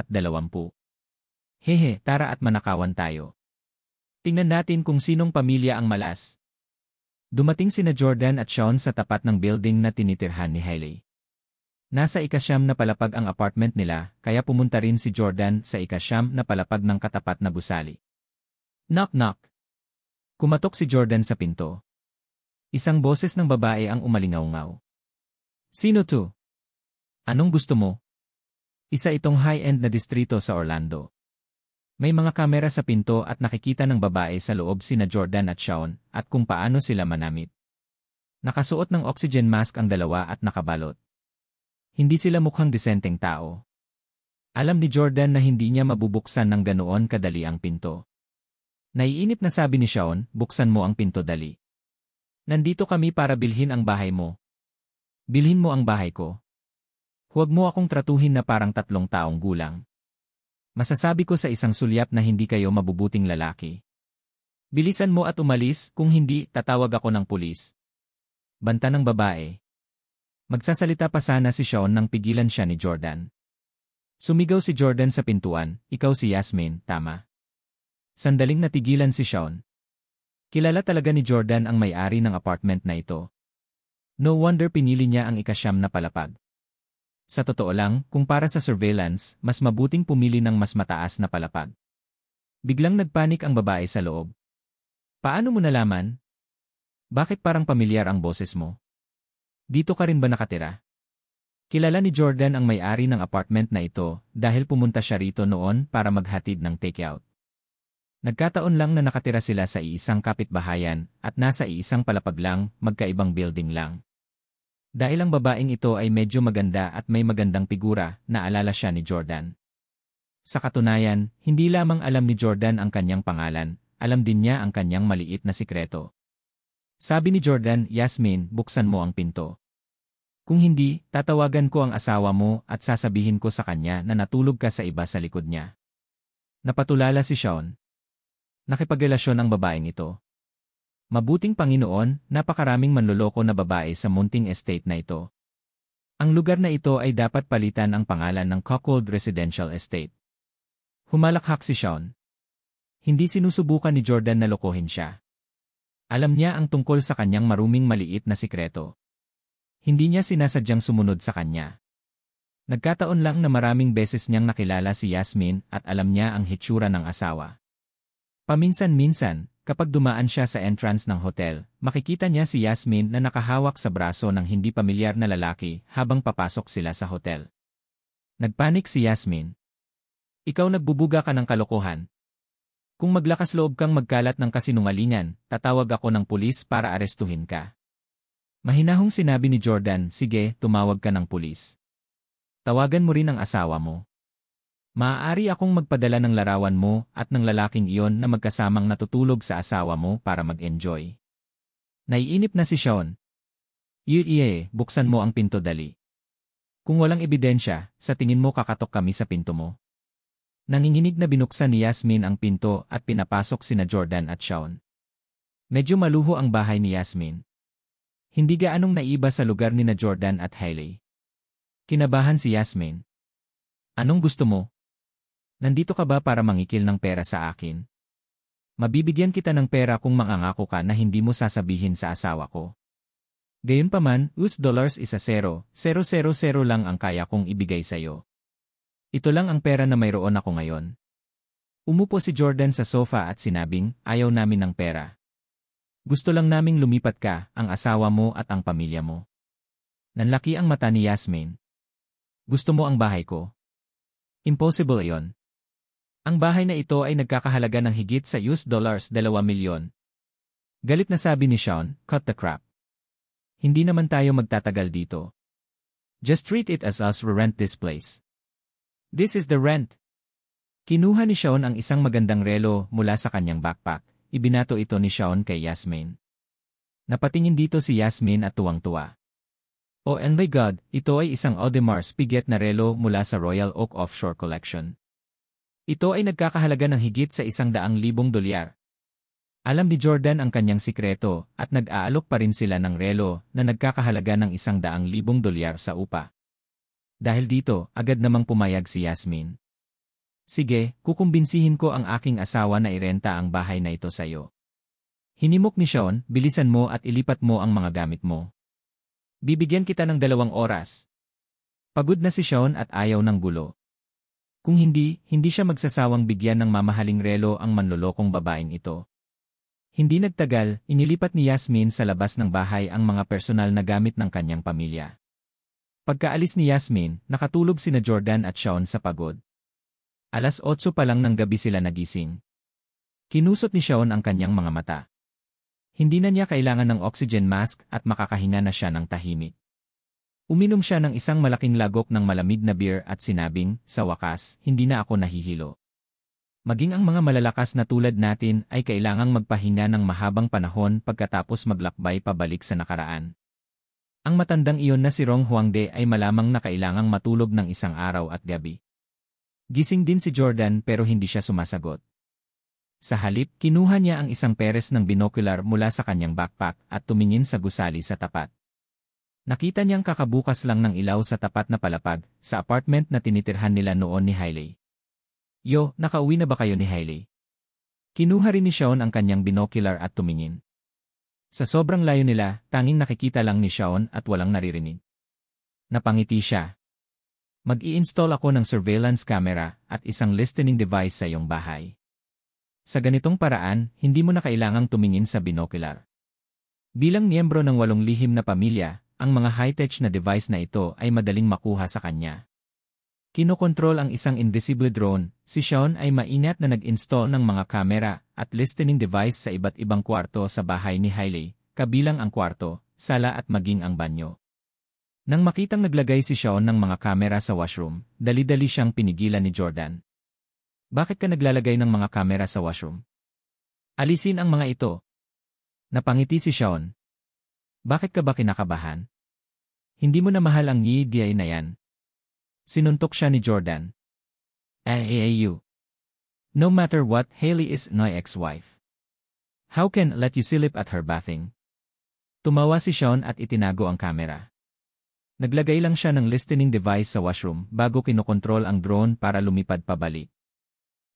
Hehe, tara at manakawan tayo. Tingnan natin kung sinong pamilya ang malas. Dumating sina Jordan at Sean sa tapat ng building na tinitirhan ni Hailey. Nasa ika-9 na palapag ang apartment nila, kaya pumunta rin si Jordan sa ika-9 na palapag ng katapat na gusali. Knock knock. Kumatok si Jordan sa pinto. Isang boses ng babae ang umalingaw-ngaw. Sino to? Anong gusto mo? Isa itong high-end na distrito sa Orlando. May mga kamera sa pinto at nakikita ng babae sa loob sina Jordan at Sean at kung paano sila manamit. Nakasuot ng oxygen mask ang dalawa at nakabalot. Hindi sila mukhang disenteng tao. Alam ni Jordan na hindi niya mabubuksan ng ganoon kadali ang pinto. Naiinip na sabi ni Sean, buksan mo ang pinto dali. Nandito kami para bilhin ang bahay mo. Bilhin mo ang bahay ko. Huwag mo akong tratuhin na parang 3 taong gulang. Masasabi ko sa isang sulyap na hindi kayo mabubuting lalaki. Bilisan mo at umalis, kung hindi, tatawag ako ng pulis. Banta ng babae. Magsasalita pa sana si Sean nang pigilan siya ni Jordan. Sumigaw si Jordan sa pintuan, ikaw si Yasmin, tama? Sandaling natigilan si Sean. Kilala talaga ni Jordan ang may-ari ng apartment na ito. No wonder pinili niya ang ika-9 na palapag. Sa totoo lang, kung para sa surveillance, mas mabuting pumili ng mas mataas na palapag. Biglang nagpanik ang babae sa loob. Paano mo nalaman? Bakit parang pamilyar ang boses mo? Dito ka rin ba nakatira? Kilala ni Jordan ang may-ari ng apartment na ito dahil pumunta siya rito noon para maghatid ng takeout. Nagkataon lang na nakatira sila sa iisang kapitbahayan at nasa iisang palapag lang, magkaibang building lang. Dahil ang babaeng ito ay medyo maganda at may magandang figura, naalala siya ni Jordan. Sa katunayan, hindi lamang alam ni Jordan ang kanyang pangalan, alam din niya ang kanyang maliit na sikreto. Sabi ni Jordan, Yasmin, buksan mo ang pinto. Kung hindi, tatawagan ko ang asawa mo at sasabihin ko sa kanya na natulog ka sa iba sa likod niya. Napatulala si Sean. Nakipagrelasyon ang babaeng ito. Mabuting Panginoon, napakaraming manloloko na babae sa munting estate na ito. Ang lugar na ito ay dapat palitan ang pangalan ng Cuckold Residential Estate. Humalakhak si Sean. Hindi sinusubukan ni Jordan na lokohin siya. Alam niya ang tungkol sa kanyang maruming maliit na sikreto. Hindi niya sinasadyang sumunod sa kanya. Nagkataon lang na maraming beses niyang nakilala si Yasmin at alam niya ang hitsura ng asawa. Paminsan-minsan, kapag dumaan siya sa entrance ng hotel, makikita niya si Yasmin na nakahawak sa braso ng hindi pamilyar na lalaki habang papasok sila sa hotel. Nagpanik si Yasmin. Ikaw nagbubuga ka ng kalokohan. Kung maglakas loob kang magkalat ng kasinungalingan, tatawag ako ng pulis para arestuhin ka. Mahinahong sinabi ni Jordan, sige, tumawag ka ng pulis. Tawagan mo rin ang asawa mo. Maaari akong magpadala ng larawan mo at ng lalaking iyon na magkasamang natutulog sa asawa mo para mag-enjoy. Naiinip na si Sean. Buksan mo ang pinto dali. Kung walang ebidensya, sa tingin mo kakatok kami sa pinto mo. Nanginginig na binuksan ni Yasmin ang pinto at pinapasok sina Jordan at Sean. Medyo maluho ang bahay ni Yasmin. Hindi gaanong naiba sa lugar ni na Jordan at Hailey. Kinabahan si Yasmin. Anong gusto mo? Nandito ka ba para mangikil ng pera sa akin? Mabibigyan kita ng pera kung mangangako ka na hindi mo sasabihin sa asawa ko. Gayunpaman, $US is a 0,000 lang ang kaya kong ibigay sa'yo. Ito lang ang pera na mayroon ako ngayon. Umupo si Jordan sa sofa at sinabing, ayaw namin ng pera. Gusto lang naming lumipat ka, ang asawa mo at ang pamilya mo. Nanlaki ang mata ni Yasmin. Gusto mo ang bahay ko? Impossible iyon. Ang bahay na ito ay nagkakahalaga ng higit sa $2 milyon. Galit na sabi ni Sean, cut the crap. Hindi naman tayo magtatagal dito. Just treat it as us re-rent this place. This is the rent. Kinuha ni Sean ang isang magandang relo mula sa kanyang backpack. Ibinato ito ni Sean kay Yasmin. Napatingin dito si Yasmin at tuwang-tuwa. Oh and my God, ito ay isang Audemars Piguet na relo mula sa Royal Oak Offshore Collection. Ito ay nagkakahalaga ng higit sa $100,000. Alam ni Jordan ang kanyang sikreto at nag-aalok pa rin sila ng relo na nagkakahalaga ng $100,000 sa upa. Dahil dito, agad namang pumayag si Yasmin. Sige, kukumbinsihin ko ang aking asawa na irenta ang bahay na ito sa'yo. Hinimok ni Sean, bilisan mo at ilipat mo ang mga gamit mo. Bibigyan kita ng 2 oras. Pagod na si Sean at ayaw ng gulo. Kung hindi siya magsasawang bigyan ng mamahaling relo ang manlolokong babaeng ito. Hindi nagtagal, inilipat ni Yasmin sa labas ng bahay ang mga personal na gamit ng kanyang pamilya. Pagkaalis ni Yasmin, nakatulog sina Jordan at Sean sa pagod. 8:00 pa lang ng gabi sila nagising. Kinusot ni Sean ang kanyang mga mata. Hindi na niya kailangan ng oxygen mask at makakahinga na siya ng tahimik. Uminom siya ng isang malaking lagok ng malamig na beer at sinabing, sa wakas, hindi na ako nahihilo. Maging ang mga malalakas na tulad natin ay kailangang magpahinga ng mahabang panahon pagkatapos maglakbay pabalik sa nakaraan. Ang matandang iyon na si Rong Huangde ay malamang na kailangang matulog ng isang araw at gabi. Gising din si Jordan pero hindi siya sumasagot. Sa halip, kinuha niya ang isang peres ng binocular mula sa kanyang backpack at tumingin sa gusali sa tapat. Nakita niyang kakabukas lang ng ilaw sa tapat na palapag sa apartment na tinitirhan nila noon ni Hailey. Yo, nakauwi na ba kayo ni Hailey? Kinuha rin ni Sean ang kanyang binocular at tumingin. Sa sobrang layo nila, tanging nakikita lang ni Sean at walang naririnig. Napangiti siya. Mag-i-install ako ng surveillance camera at isang listening device sa iyong bahay. Sa ganitong paraan, hindi mo na kailangang tumingin sa binocular. Bilang miyembro ng 8 lihim na pamilya, ang mga high-tech na device na ito ay madaling makuha sa kanya. Kinokontrol ang isang invisible drone, si Sean ay maingat na nag-install ng mga kamera at listening device sa iba't ibang kwarto sa bahay ni Hailey, kabilang ang kwarto, sala at maging ang banyo. Nang makitang naglagay si Sean ng mga kamera sa washroom, dali-dali siyang pinigilan ni Jordan. Bakit ka naglalagay ng mga kamera sa washroom? Alisin ang mga ito. Napangiti si Sean. Bakit ka ba kinakabahan? Hindi mo na mahal ang DI na yan. Sinuntok siya ni Jordan. You. No matter what, Hailey is my ex-wife. How can let you silip at her bathing? Tumawa si Sean at itinago ang kamera. Naglagay lang siya ng listening device sa washroom bago kinokontrol ang drone para lumipad pabalik.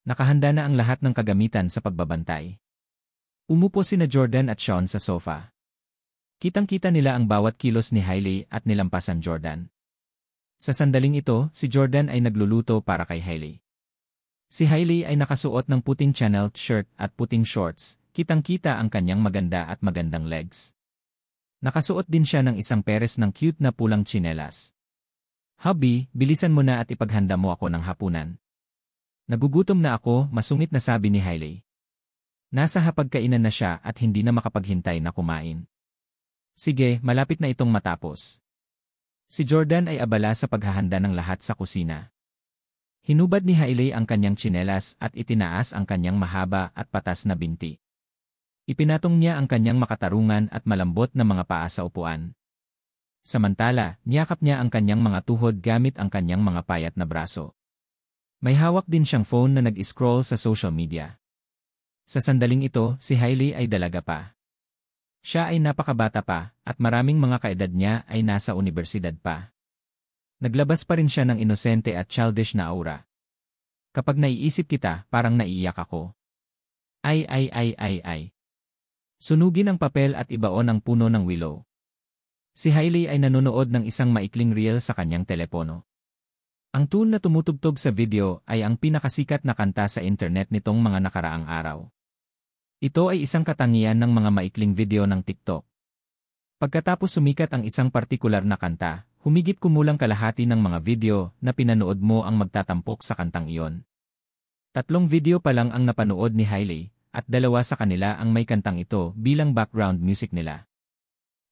Nakahanda na ang lahat ng kagamitan sa pagbabantay. Umupo sina Jordan at Sean sa sofa. Kitang-kita nila ang bawat kilos ni Hailey at nilampasan Jordan. Sa sandaling ito, si Jordan ay nagluluto para kay Hailey. Si Hailey ay nakasuot ng puting channeled shirt at puting shorts, kitang-kita ang kanyang maganda at magandang legs. Nakasuot din siya ng isang peres ng cute na pulang tsinelas. Hubby, bilisan mo na at ipaghanda mo ako ng hapunan. Nagugutom na ako, masungit na sabi ni Hailey. Nasa hapagkainan na siya at hindi na makapaghintay na kumain. Sige, malapit na itong matapos. Si Jordan ay abala sa paghahanda ng lahat sa kusina. Hinubad ni Hailey ang kanyang tsinelas at itinaas ang kanyang mahaba at patas na binti. Ipinatong niya ang kanyang makatarungan at malambot na mga paa sa upuan. Samantala, niyakap niya ang kanyang mga tuhod gamit ang kanyang mga payat na braso. May hawak din siyang phone na nag-scroll sa social media. Sa sandaling ito, si Hailey ay dalaga pa. Siya ay napakabata pa, at maraming mga kaedad niya ay nasa universidad pa. Naglabas pa rin siya ng inosente at childish na aura. Kapag naiisip kita, parang naiiyak ako. Ay. Sunugin ang papel at ibaon ang puno ng willow. Si Hailey ay nanonood ng isang maikling reel sa kanyang telepono. Ang tune na tumutugtog sa video ay ang pinakasikat na kanta sa internet nitong mga nakaraang araw. Ito ay isang katangian ng mga maikling video ng TikTok. Pagkatapos sumikat ang isang partikular na kanta, humigit kumulang kalahati ng mga video na pinanood mo ang magtatampok sa kantang iyon. 3 video pa lang ang napanood ni Hailey, at 2 sa kanila ang may kantang ito bilang background music nila.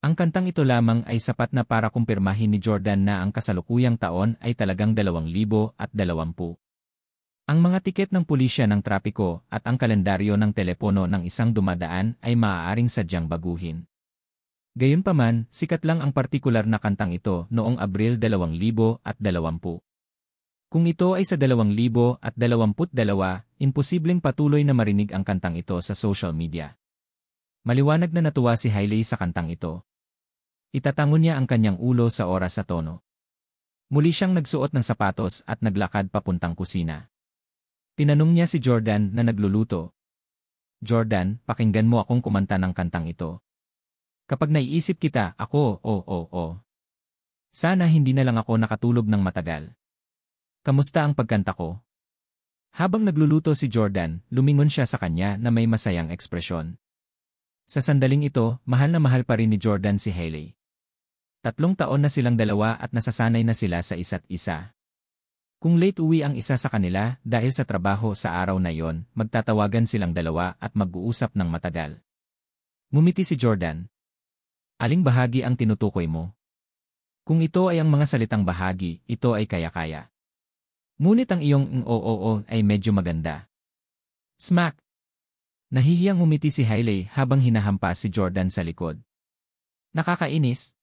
Ang kantang ito lamang ay sapat na para kumpirmahin ni Jordan na ang kasalukuyang taon ay talagang 2020. Ang mga tiket ng pulisya ng trapiko at ang kalendaryo ng telepono ng isang dumadaan ay maaaring sadyang baguhin. Gayunpaman, sikat lang ang partikular na kantang ito noong Abril 2020. Kung ito ay sa 2022, imposibleng patuloy na marinig ang kantang ito sa social media. Maliwanag na natuwa si Hailey sa kantang ito. Itatango niya ang kanyang ulo sa oras sa tono. Muli siyang nagsuot ng sapatos at naglakad papuntang kusina. Tinanong niya si Jordan na nagluluto. Jordan, pakinggan mo akong kumanta ng kantang ito. Kapag naiisip kita, ako. Sana hindi na lang ako nakatulog ng matagal. Kamusta ang pagkanta ko? Habang nagluluto si Jordan, lumingon siya sa kanya na may masayang ekspresyon. Sa sandaling ito, mahal na mahal pa rin ni Jordan si Hailey. 3 taon na silang dalawa at nasasanay na sila sa isa't isa. Kung late uwi ang isa sa kanila dahil sa trabaho sa araw na yon, magtatawagan silang dalawa at mag-uusap ng matagal. Ngumiti si Jordan. Aling bahagi ang tinutukoy mo? Kung ito ay ang mga salitang bahagi, ito ay kaya-kaya. Ngunit ang iyong oo ay medyo maganda. Smack! Nahihiyang ngumiti si Hailey habang hinahampas si Jordan sa likod. Nakakainis.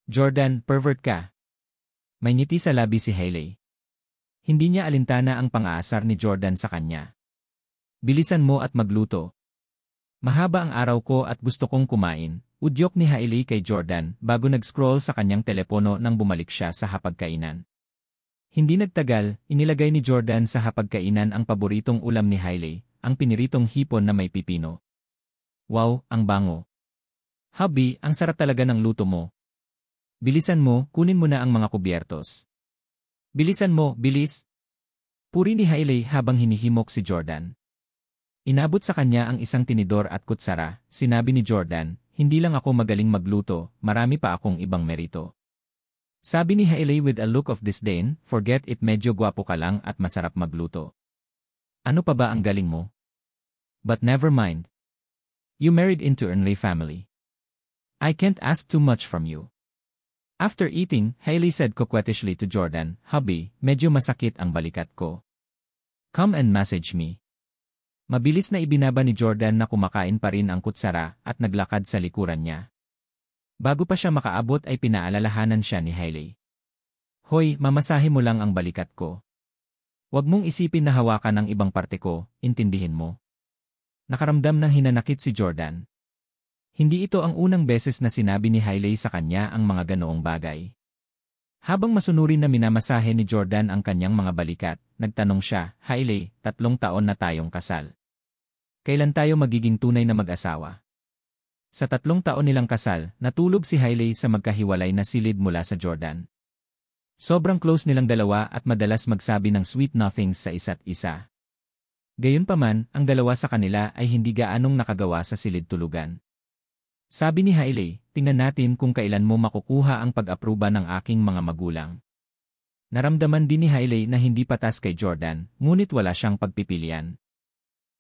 Jordan, pervert ka. May ngiti sa labi si Hailey. Hindi niya alintana ang pang-aasar ni Jordan sa kanya. Bilisan mo at magluto. Mahaba ang araw ko at gusto kong kumain, udyok ni Hailey kay Jordan bago nag-scroll sa kanyang telepono nang bumalik siya sa hapagkainan. Hindi nagtagal, inilagay ni Jordan sa hapagkainan ang paboritong ulam ni Hailey, ang piniritong hipon na may pipino. Wow, ang bango. Hubby, ang sarap talaga ng luto mo. Bilisan mo, kunin mo na ang mga kubyertos. Bilisan mo, bilis! Puri ni Hailey habang hinihimok si Jordan. Inabot sa kanya ang isang tinidor at kutsara, sinabi ni Jordan, hindi lang ako magaling magluto, marami pa akong ibang merito. Sabi ni Hailey with a look of disdain, forget it, medyo gwapo ka lang at masarap magluto. Ano pa ba ang galing mo? But never mind. You married into an early family. I can't ask too much from you. After eating, Hailey said coquettishly to Jordan, hubby, medyo masakit ang balikat ko. Come and massage me. Mabilis na ibinaba ni Jordan na kumakain pa rin ang kutsara at naglakad sa likuran niya. Bago pa siya makaabot ay pinaalalahanan siya ni Hailey. Hoy, mamasahe mo lang ang balikat ko. Huwag mong isipin na hawakan ang ibang parte ko, intindihin mo. Nakaramdam ng hinanakit si Jordan. Hindi ito ang unang beses na sinabi ni Hailey sa kanya ang mga ganoong bagay. Habang masunurin na minamasahe ni Jordan ang kanyang mga balikat, nagtanong siya, Hailey, 3 taon na tayong kasal. Kailan tayo magiging tunay na mag-asawa? Sa 3 taon nilang kasal, natulog si Hailey sa magkahiwalay na silid mula sa Jordan. Sobrang close nilang dalawa at madalas magsabi ng sweet nothings sa isa't isa. Gayunpaman, ang dalawa sa kanila ay hindi gaanong nakagawa sa silid tulugan. Sabi ni Hailey, tingnan natin kung kailan mo makukuha ang pag-apruba ng aking mga magulang. Naramdaman din ni Hailey na hindi patas kay Jordan, ngunit wala siyang pagpipilian.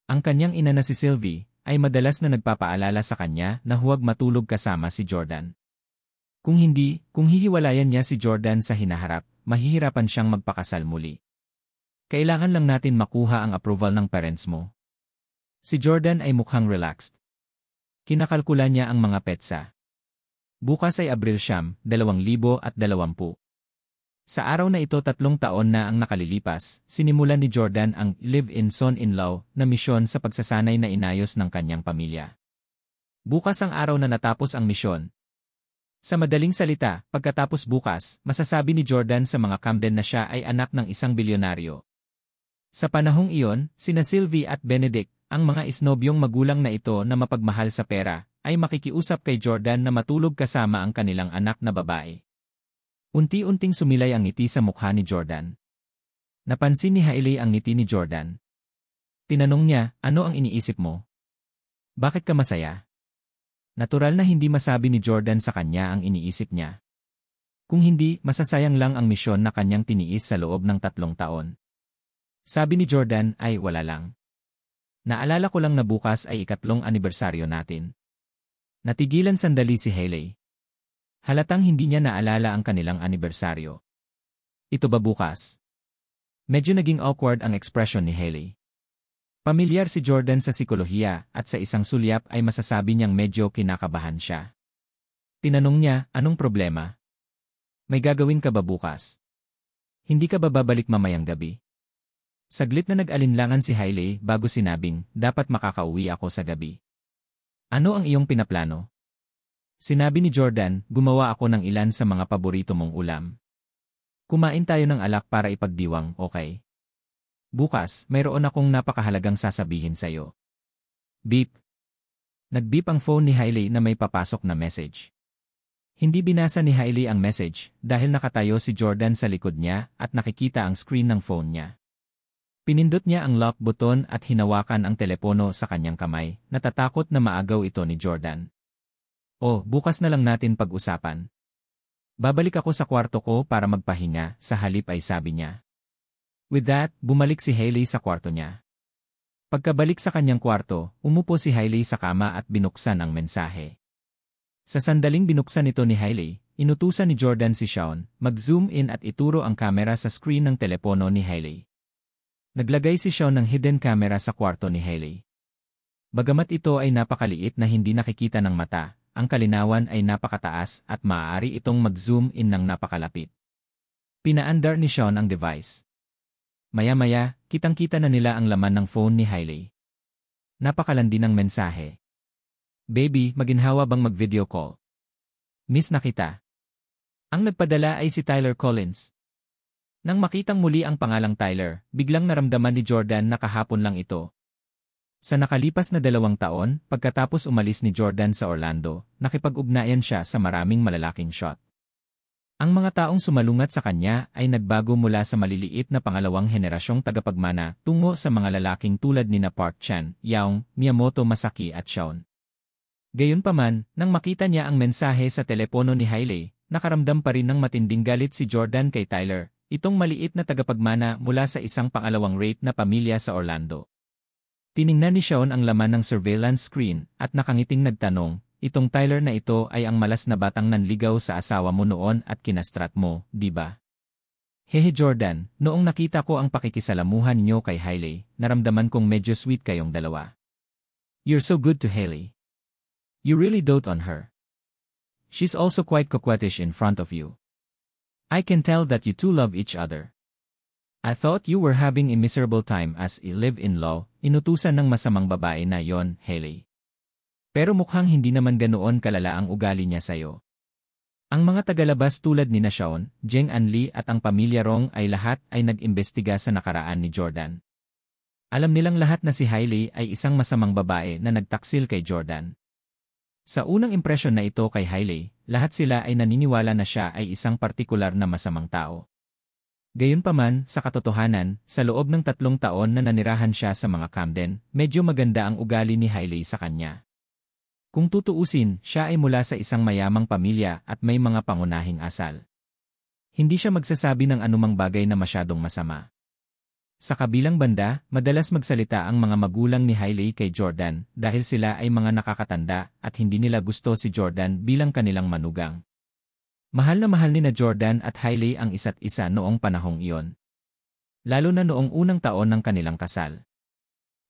Ang kanyang ina na si Sylvie ay madalas na nagpapaalala sa kanya na huwag matulog kasama si Jordan. Kung hindi, kung hihiwalayan niya si Jordan sa hinaharap, mahihirapan siyang magpakasal muli. Kailangan lang natin makuha ang approval ng parents mo. Si Jordan ay mukhang relaxed. Kinakalkula niya ang mga petsa. Bukas ay Abril 2020. Sa araw na ito 3 taon na ang nakalilipas, sinimulan ni Jordan ang live-in son-in-law na misyon sa pagsasanay na inayos ng kanyang pamilya. Bukas ang araw na natapos ang misyon. Sa madaling salita, pagkatapos bukas, masasabi ni Jordan sa mga Camden na siya ay anak ng isang bilyonaryo. Sa panahong iyon, sina Sylvie at Benedict, ang mga isnobyong magulang na ito na mapagmahal sa pera, ay makikiusap kay Jordan na matulog kasama ang kanilang anak na babae. Unti-unting sumilay ang ngiti sa mukha ni Jordan. Napansin ni Hailey ang ngiti ni Jordan. Tinanong niya, ano ang iniisip mo? Bakit ka masaya? Natural na hindi masabi ni Jordan sa kanya ang iniisip niya. Kung hindi, masasayang lang ang misyon na kanyang tiniis sa loob ng 3 taon. Sabi ni Jordan ay wala lang. Naalala ko lang na bukas ay 3 anibersaryo natin. Natigilan sandali si Hailey. Halatang hindi niya naalala ang kanilang anibersaryo. Ito ba bukas? Medyo naging awkward ang ekspresyon ni Hailey. Pamilyar si Jordan sa psikolohiya at sa isang sulyap ay masasabi niyang medyo kinakabahan siya. Tinanong niya, anong problema? May gagawin ka ba bukas? Hindi ka ba babalik mamayang gabi? Saglit na nag-alinlangan si Hailey bago sinabing, dapat makakauwi ako sa gabi. Ano ang iyong pinaplano? Sinabi ni Jordan, gumawa ako ng ilan sa mga paborito mong ulam. Kumain tayo ng alak para ipagdiwang, okay? Bukas, mayroon akong napakahalagang sasabihin sa'yo. Beep. Nag-beep ang phone ni Hailey na may papasok na message. Hindi binasa ni Hailey ang message dahil nakatayo si Jordan sa likod niya at nakikita ang screen ng phone niya. Pinindot niya ang lock button at hinawakan ang telepono sa kanyang kamay, natatakot na maagaw ito ni Jordan. Oh, bukas na lang natin pag-usapan. Babalik ako sa kwarto ko para magpahinga, sa halip ay sabi niya. With that, bumalik si Hailey sa kwarto niya. Pagkabalik sa kanyang kwarto, umupo si Hailey sa kama at binuksan ang mensahe. Sa sandaling binuksan ito ni Hailey, inutusan ni Jordan si Shawn, mag-zoom in at ituro ang kamera sa screen ng telepono ni Hailey. Naglagay si Shawn ng hidden camera sa kwarto ni Hailey. Bagamat ito ay napakaliit na hindi nakikita ng mata, ang kalinawan ay napakataas at maaari itong mag-zoom in ng napakalapit. Pinaandar ni Shawn ang device. Maya-maya, kitang-kita na nila ang laman ng phone ni Hailey. Napakalandi ng mensahe. Baby, maginhawa bang mag-video call? Miss na kita. Ang nagpadala ay si Tyler Collins. Nang makitang muli ang pangalang Tyler, biglang naramdaman ni Jordan na kahapon lang ito. Sa nakalipas na 2 taon, pagkatapos umalis ni Jordan sa Orlando, nakipag-ugnayan siya sa maraming malalaking shot. Ang mga taong sumalungat sa kanya ay nagbago mula sa maliliit na pangalawang henerasyong tagapagmana tungo sa mga lalaking tulad nina Park Chan, Yaong, Miyamoto Masaki at Shawn. Gayunpaman, nang makita niya ang mensahe sa telepono ni Hailey, nakaramdam pa rin ng matinding galit si Jordan kay Tyler. Itong maliit na tagapagmana mula sa isang pangalawang rate na pamilya sa Orlando. Tiningnan ni Shawn ang laman ng surveillance screen at nakangiting nagtanong, itong Tyler na ito ay ang malas na batang nanligaw sa asawa mo noon at kinastrat mo, di ba? Hehe Jordan, noong nakita ko ang pakikisalamuhan niyo kay Hailey, naramdaman kong medyo sweet kayong dalawa. You're so good to Hailey. You really dote on her. She's also quite coquettish in front of you. I can tell that you two love each other. I thought you were having a miserable time as a live-in-law, inutusan ng masamang babae na yon, Hailey. Pero mukhang hindi naman ganoon kalala ang ugali niya sa'yo. Ang mga tagalabas tulad ni Shawn, Jeng Anli at ang pamilya Rong ay lahat ay nag-imbestiga sa nakaraan ni Jordan. Alam nilang lahat na si Hailey ay isang masamang babae na nagtaksil kay Jordan. Sa unang impresyon na ito kay Hailey, lahat sila ay naniniwala na siya ay isang partikular na masamang tao. Gayunpaman, sa katotohanan, sa loob ng 3 taon na nanirahan siya sa mga Camden, medyo maganda ang ugali ni Hailey sa kanya. Kung tutuusin, siya ay mula sa isang mayamang pamilya at may mga pangunahing asal. Hindi siya magsasabi ng anumang bagay na masyadong masama. Sa kabilang banda, madalas magsalita ang mga magulang ni Hailey kay Jordan dahil sila ay mga nakakatanda at hindi nila gusto si Jordan bilang kanilang manugang. Mahal ni na Jordan at Hailey ang isa't isa noong panahong iyon. Lalo na noong unang taon ng kanilang kasal.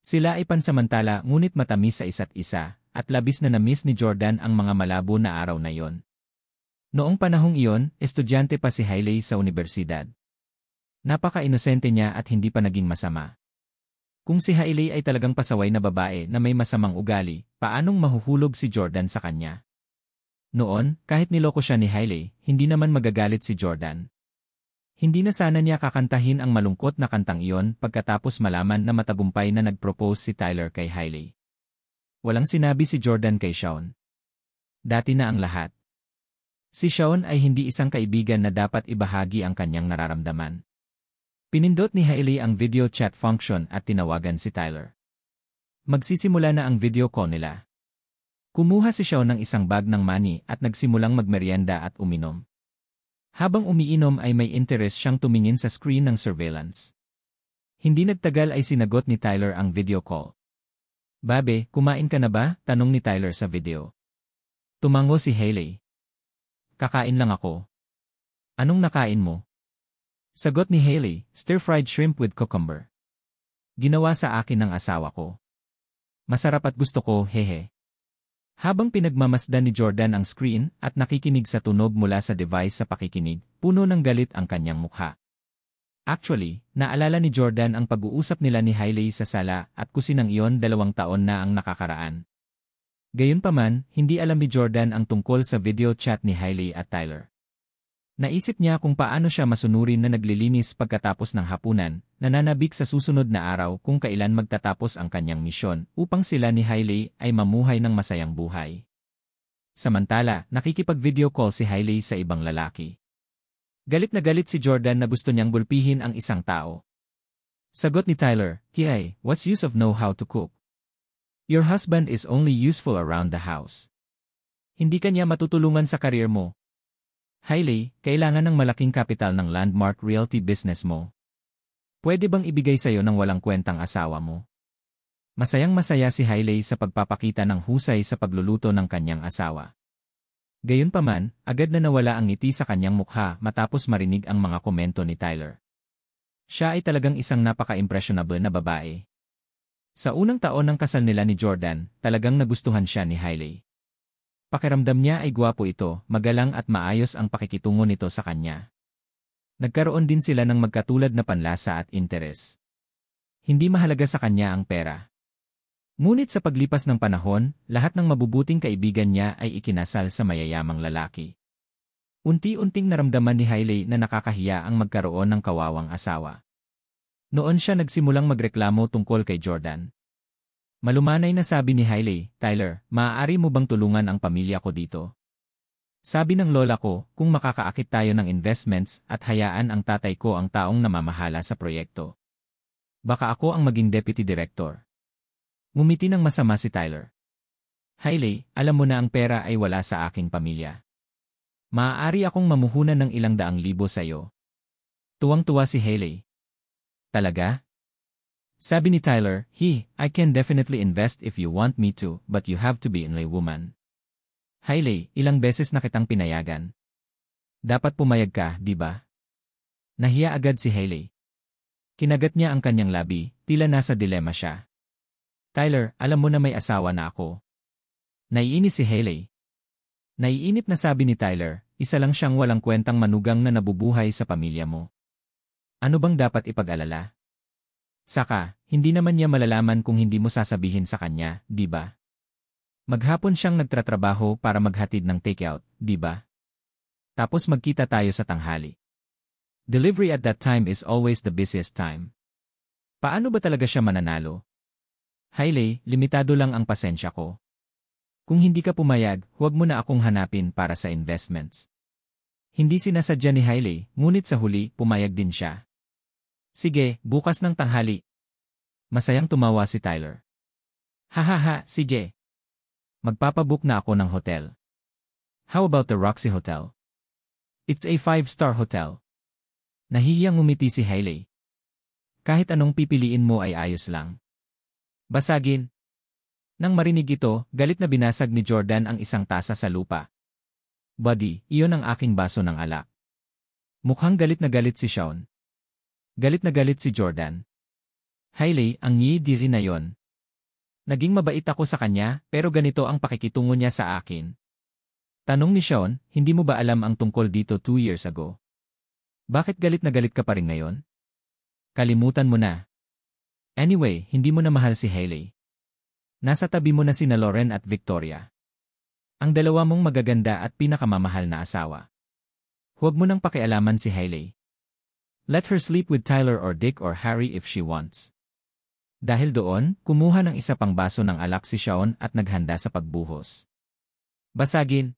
Sila ay pansamantala ngunit matamis sa isa't isa at labis na na-miss ni Jordan ang mga malabo na araw na iyon. Noong panahong iyon, estudyante pa si Hailey sa universidad. Napaka-inosente niya at hindi pa naging masama. Kung si Hailey ay talagang pasaway na babae na may masamang ugali, paanong mahuhulog si Jordan sa kanya? Noon, kahit niloko siya ni Hailey, hindi naman magagalit si Jordan. Hindi na sana niya kakantahin ang malungkot na kantang iyon pagkatapos malaman na matagumpay na nag-propose si Tyler kay Hailey. Walang sinabi si Jordan kay Shawn. Dati na ang lahat. Si Shawn ay hindi isang kaibigan na dapat ibahagi ang kanyang nararamdaman. Pinindot ni Hailey ang video chat function at tinawagan si Tyler. Magsisimula na ang video call nila. Kumuha si Shawn ng isang bag ng money at nagsimulang magmerienda at uminom. Habang umiinom ay may interest siyang tumingin sa screen ng surveillance. Hindi nagtagal ay sinagot ni Tyler ang video call. Babe, kumain ka na ba? Tanong ni Tyler sa video. Tumango si Hailey. Kakain lang ako. Anong nakain mo? Sagot ni Hailey, stir-fried shrimp with cucumber. Ginawa sa akin ng asawa ko. Masarap at gusto ko, hehe. Habang pinagmamasdan ni Jordan ang screen at nakikinig sa tunog mula sa device sa pakikinig, puno ng galit ang kanyang mukha. Actually, naalala ni Jordan ang pag-uusap nila ni Hailey sa sala at kusinang iyon 2 taon na ang nakakaraan. Gayunpaman, hindi alam ni Jordan ang tungkol sa video chat ni Hailey at Tyler. Naisip niya kung paano siya masunurin na naglilinis pagkatapos ng hapunan, nananabik sa susunod na araw kung kailan magtatapos ang kanyang misyon upang sila ni Hailey ay mamuhay ng masayang buhay. Samantala, nakikipag-video call si Hailey sa ibang lalaki. Galit na galit si Jordan na gusto niyang gulpihin ang isang tao. Sagot ni Tyler, "Hey, what's use of know how to cook? Your husband is only useful around the house. Hindi ka niya matutulungan sa karir mo. Hailey, kailangan ng malaking kapital ng landmark realty business mo. Pwede bang ibigay sa'yo ng walang kwentang asawa mo?" Masayang-masaya si Hailey sa pagpapakita ng husay sa pagluluto ng kanyang asawa. Gayunpaman, agad na nawala ang ngiti sa kanyang mukha matapos marinig ang mga komento ni Tyler. Siya ay talagang isang napaka-impressionable na babae. Sa unang taon ng kasal nila ni Jordan, talagang nagustuhan siya ni Hailey. Pakiramdam niya ay gwapo ito, magalang at maayos ang pakikitungo nito sa kanya. Nagkaroon din sila ng magkatulad na panlasa at interes. Hindi mahalaga sa kanya ang pera. Ngunit sa paglipas ng panahon, lahat ng mabubuting kaibigan niya ay ikinasal sa mayayamang lalaki. Unti-unting naramdaman ni Hailey na nakakahiya ang magkaroon ng kawawang asawa. Noon siya nagsimulang magreklamo tungkol kay Jordan. Malumanay na sabi ni Hailey, "Tyler, maaari mo bang tulungan ang pamilya ko dito? Sabi ng lola ko, kung makakaakit tayo ng investments at hayaan ang tatay ko ang taong namamahala sa proyekto. Baka ako ang maging deputy director." Ngumiti ng masama si Tyler. "Hailey, alam mo na ang pera ay wala sa aking pamilya. Maaari akong mamuhunan ng ilang daang libo sa iyo." Tuwang-tuwa si Hailey. "Talaga?" Sabi ni Tyler, I can definitely invest if you want me to, but you have to be a woman." "Hailey, ilang beses na kitang pinayagan. Dapat pumayag ka, di ba?" Nahiya agad si Hailey. Kinagat niya ang kanyang labi, tila nasa dilema siya. "Tyler, alam mo na may asawa na ako." Naiinis si Hailey. Naiinip na sabi ni Tyler, isa lang siyang walang kwentang manugang na nabubuhay sa pamilya mo. Ano bang dapat ipag-alala? Saka, hindi naman niya malalaman kung hindi mo sasabihin sa kanya, di ba? Maghapon siyang nagtratrabaho para maghatid ng takeout, di ba? Tapos magkita tayo sa tanghali. Delivery at that time is always the busiest time. Paano ba talaga siya mananalo? Hailey, limitado lang ang pasensya ko. Kung hindi ka pumayag, huwag mo na akong hanapin para sa investments. Hindi sinasadya ni Hailey, ngunit sa huli, pumayag din siya. "Sige, bukas ng tanghali." Masayang tumawa si Tyler. "Hahaha, sige. Magpapabook na ako ng hotel. How about the Roxy Hotel? It's a 5-star hotel." Nahihiyang ngumiti si Hailey. "Kahit anong pipiliin mo ay ayos lang. Basagin." Nang marinig ito, galit na binasag ni Jordan ang isang tasa sa lupa. "Buddy, iyon ang aking baso ng alak." Mukhang galit na galit si Sean. Galit na galit si Jordan. "Hailey, ang dizzy na yon. Naging mabait ako sa kanya, pero ganito ang pakikitungo niya sa akin." Tanong ni Sean, "Hindi mo ba alam ang tungkol dito 2 years ago? Bakit galit na galit ka pa rin ngayon? Kalimutan mo na. Anyway, hindi mo na mahal si Hailey. Nasa tabi mo na sina Lauren at Victoria. Ang dalawa mong magaganda at pinakamamahal na asawa. Huwag mo nang pakialaman si Hailey. Let her sleep with Tyler or Dick or Harry if she wants." Dahil doon, kumuha ng isa pang baso ng alak si Sean at naghanda sa pagbuhos. "Basagin."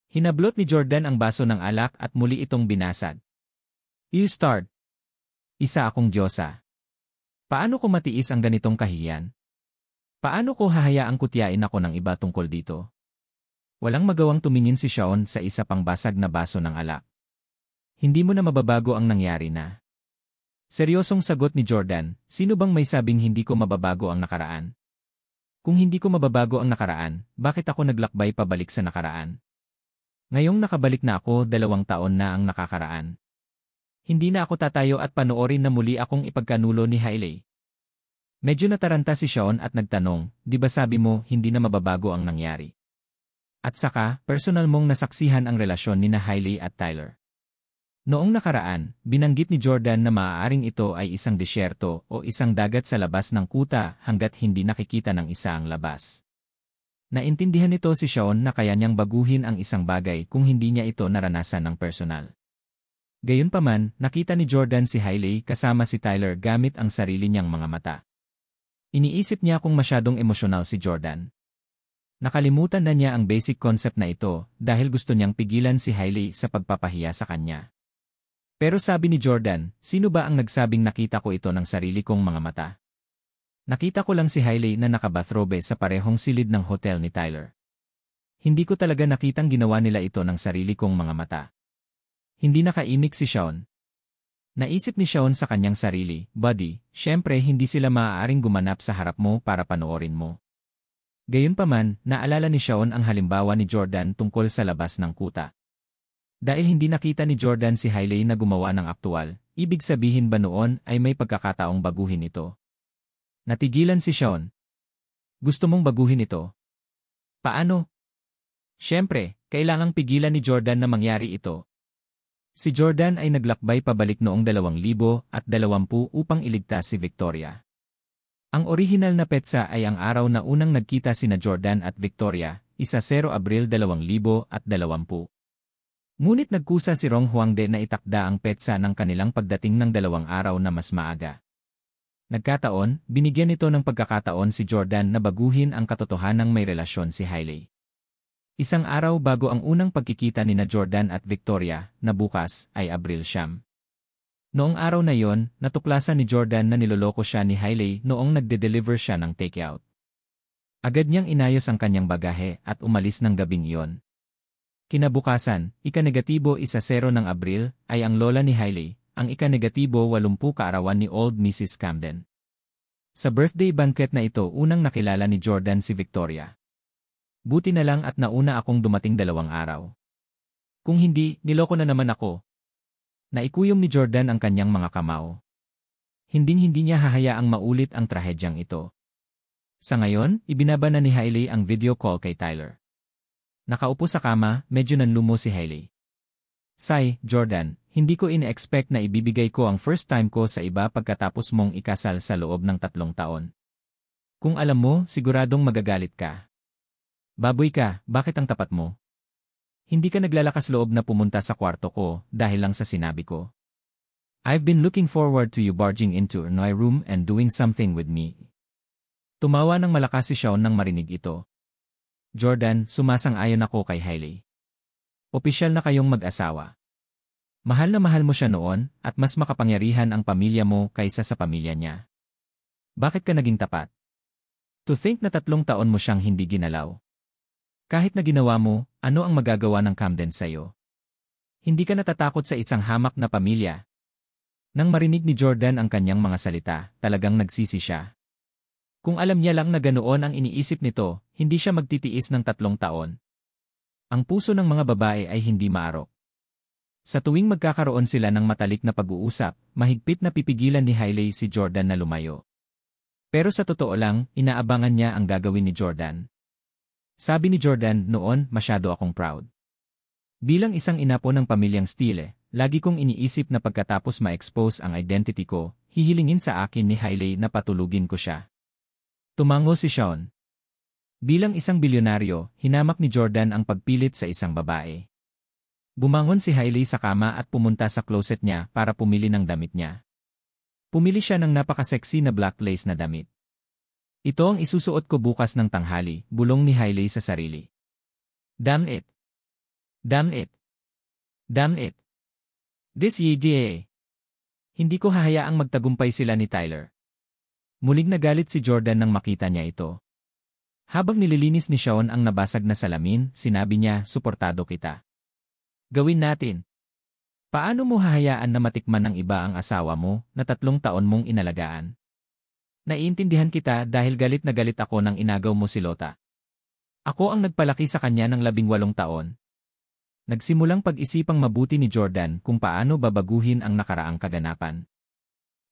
Hinablot ni Jordan ang baso ng alak at muli itong binasag. "You start." "Isa akong diyosa. Paano ko matiis ang ganitong kahiyan? Paano ko hahayaang kutyain ako ng iba tungkol dito?" Walang magawang tumingin si Sean sa isa pang basag na baso ng alak. "Hindi mo na mababago ang nangyari na." Seryosong sagot ni Jordan, "Sino bang may sabing hindi ko mababago ang nakaraan? Kung hindi ko mababago ang nakaraan, bakit ako naglakbay pabalik sa nakaraan? Ngayong nakabalik na ako, 2 taon na ang nakakaraan. Hindi na ako tatayo at panoorin na muli akong ipagkanulo ni Hailey. Medyo nataranta si Sean at nagtanong, di ba sabi mo hindi na mababago ang nangyari? At saka, personal mong nasaksihan ang relasyon ni na Hailey at Tyler. Noong nakaraan, binanggit ni Jordan na maaaring ito ay isang disyerto o isang dagat sa labas ng kuta hanggat hindi nakikita ng isa ang labas. Naintindihan nito si Sean na kaya niyang baguhin ang isang bagay kung hindi niya ito naranasan ng personal. Gayunpaman, nakita ni Jordan si Hailey kasama si Tyler gamit ang sarili niyang mga mata. Iniisip niya kung masyadong emosyonal si Jordan. Nakalimutan na niya ang basic concept na ito dahil gusto niyang pigilan si Hailey sa pagpapahiya sa kanya. Pero sabi ni Jordan, sino ba ang nagsabing nakita ko ito ng sarili kong mga mata? Nakita ko lang si Hailey na nakabathrobe sa parehong silid ng hotel ni Tyler. Hindi ko talaga nakitang ginawa nila ito ng sarili kong mga mata. Hindi nakaimik si Sean. Naisip ni Sean sa kanyang sarili, buddy, syempre hindi sila maaaring gumanap sa harap mo para panoorin mo. Gayunpaman, naalala ni Sean ang halimbawa ni Jordan tungkol sa labas ng kuta. Dahil hindi nakita ni Jordan si Hailey na gumawa ng aktual, ibig sabihin ba noon ay may pagkakataong baguhin ito? Natigilan si Sean. Gusto mong baguhin ito? Paano? Siyempre, kailangang pigilan ni Jordan na mangyari ito. Si Jordan ay naglakbay pabalik noong 2020 upang iligtas si Victoria. Ang orihinal na petsa ay ang araw na unang nagkita sina Jordan at Victoria, 0 Abril 2020. Ngunit nagkusa si Rong Huangde na itakda ang petsa ng kanilang pagdating ng 2 araw na mas maaga. Nagkataon, binigyan nito ng pagkakataon si Jordan na baguhin ang katotohanang may relasyon si Hailey. Isang araw bago ang unang pagkikita ni na Jordan at Victoria, na bukas, ay Abril 9. Noong araw na yon, natuklasan ni Jordan na niloloko siya ni Hailey noong nagde-deliver siya ng takeout. Agad niyang inayos ang kanyang bagahe at umalis ng gabing iyon. Kinabukasan, ika-negatibo 0 ng Abril, ay ang lola ni Hailey, ang ika-negatibo 80 kaarawan ni Old Mrs. Camden. Sa birthday banquet na ito unang nakilala ni Jordan si Victoria. Buti na lang at nauna akong dumating 2 araw. Kung hindi, niloko na naman ako. Naikuyom ni Jordan ang kanyang mga kamao. Hinding-hindi niya hahayaang maulit ang trahedyang ito. Sa ngayon, ibinaba na ni Hailey ang video call kay Tyler. Nakaupo sa kama, medyo nanlumo si Hailey. Say, Jordan, hindi ko ine-expect na ibibigay ko ang first time ko sa iba pagkatapos mong ikasal sa loob ng 3 taon. Kung alam mo, siguradong magagalit ka. Baboy ka, bakit ang tapat mo? Hindi ka naglalakas loob na pumunta sa kwarto ko dahil lang sa sinabi ko. I've been looking forward to you barging into my room and doing something with me. Tumawa ng malakas si Sean nang marinig ito. Jordan, sumasang-ayon ako kay Hailey. Opisyal na kayong mag-asawa. Mahal na mahal mo siya noon at mas makapangyarihan ang pamilya mo kaysa sa pamilya niya. Bakit ka naging tapat? To think na 3 taon mo siyang hindi ginalaw. Kahit na ginawa mo, ano ang magagawa ng Camden sa'yo? Hindi ka natatakot sa isang hamak na pamilya. Nang marinig ni Jordan ang kanyang mga salita, talagang nagsisi siya. Kung alam niya lang na ganoon ang iniisip nito, hindi siya magtitiis ng 3 taon. Ang puso ng mga babae ay hindi maarok. Sa tuwing magkakaroon sila ng matalik na pag-uusap, mahigpit na pipigilan ni Hailey si Jordan na lumayo. Pero sa totoo lang, inaabangan niya ang gagawin ni Jordan. Sabi ni Jordan, noon, masyado akong proud. Bilang isang inapo ng pamilyang Steele, lagi kong iniisip na pagkatapos ma-expose ang identity ko, hihilingin sa akin ni Hailey na patulugin ko siya. Tumango si Sean. Bilang isang bilyonaryo, hinamak ni Jordan ang pagpilit sa isang babae. Bumangon si Hailey sa kama at pumunta sa closet niya para pumili ng damit niya. Pumili siya ng napaka-sexy na black lace na damit. Ito ang isusuot ko bukas ng tanghali, bulong ni Hailey sa sarili. Damn it! Damn it! Damn it! This year. Hindi ko hahayaang magtagumpay sila ni Tyler. Muling nagalit si Jordan nang makita niya ito. Habang nililinis ni Sean ang nabasag na salamin, sinabi niya, suportado kita. Gawin natin. Paano mo hahayaan na matikman ng iba ang asawa mo na 3 taon mong inalagaan? Naiintindihan kita dahil galit na galit ako nang inagaw mo si Lota. Ako ang nagpalaki sa kanya ng 18 taon. Nagsimulang pag-isipang mabuti ni Jordan kung paano babaguhin ang nakaraang kaganapan.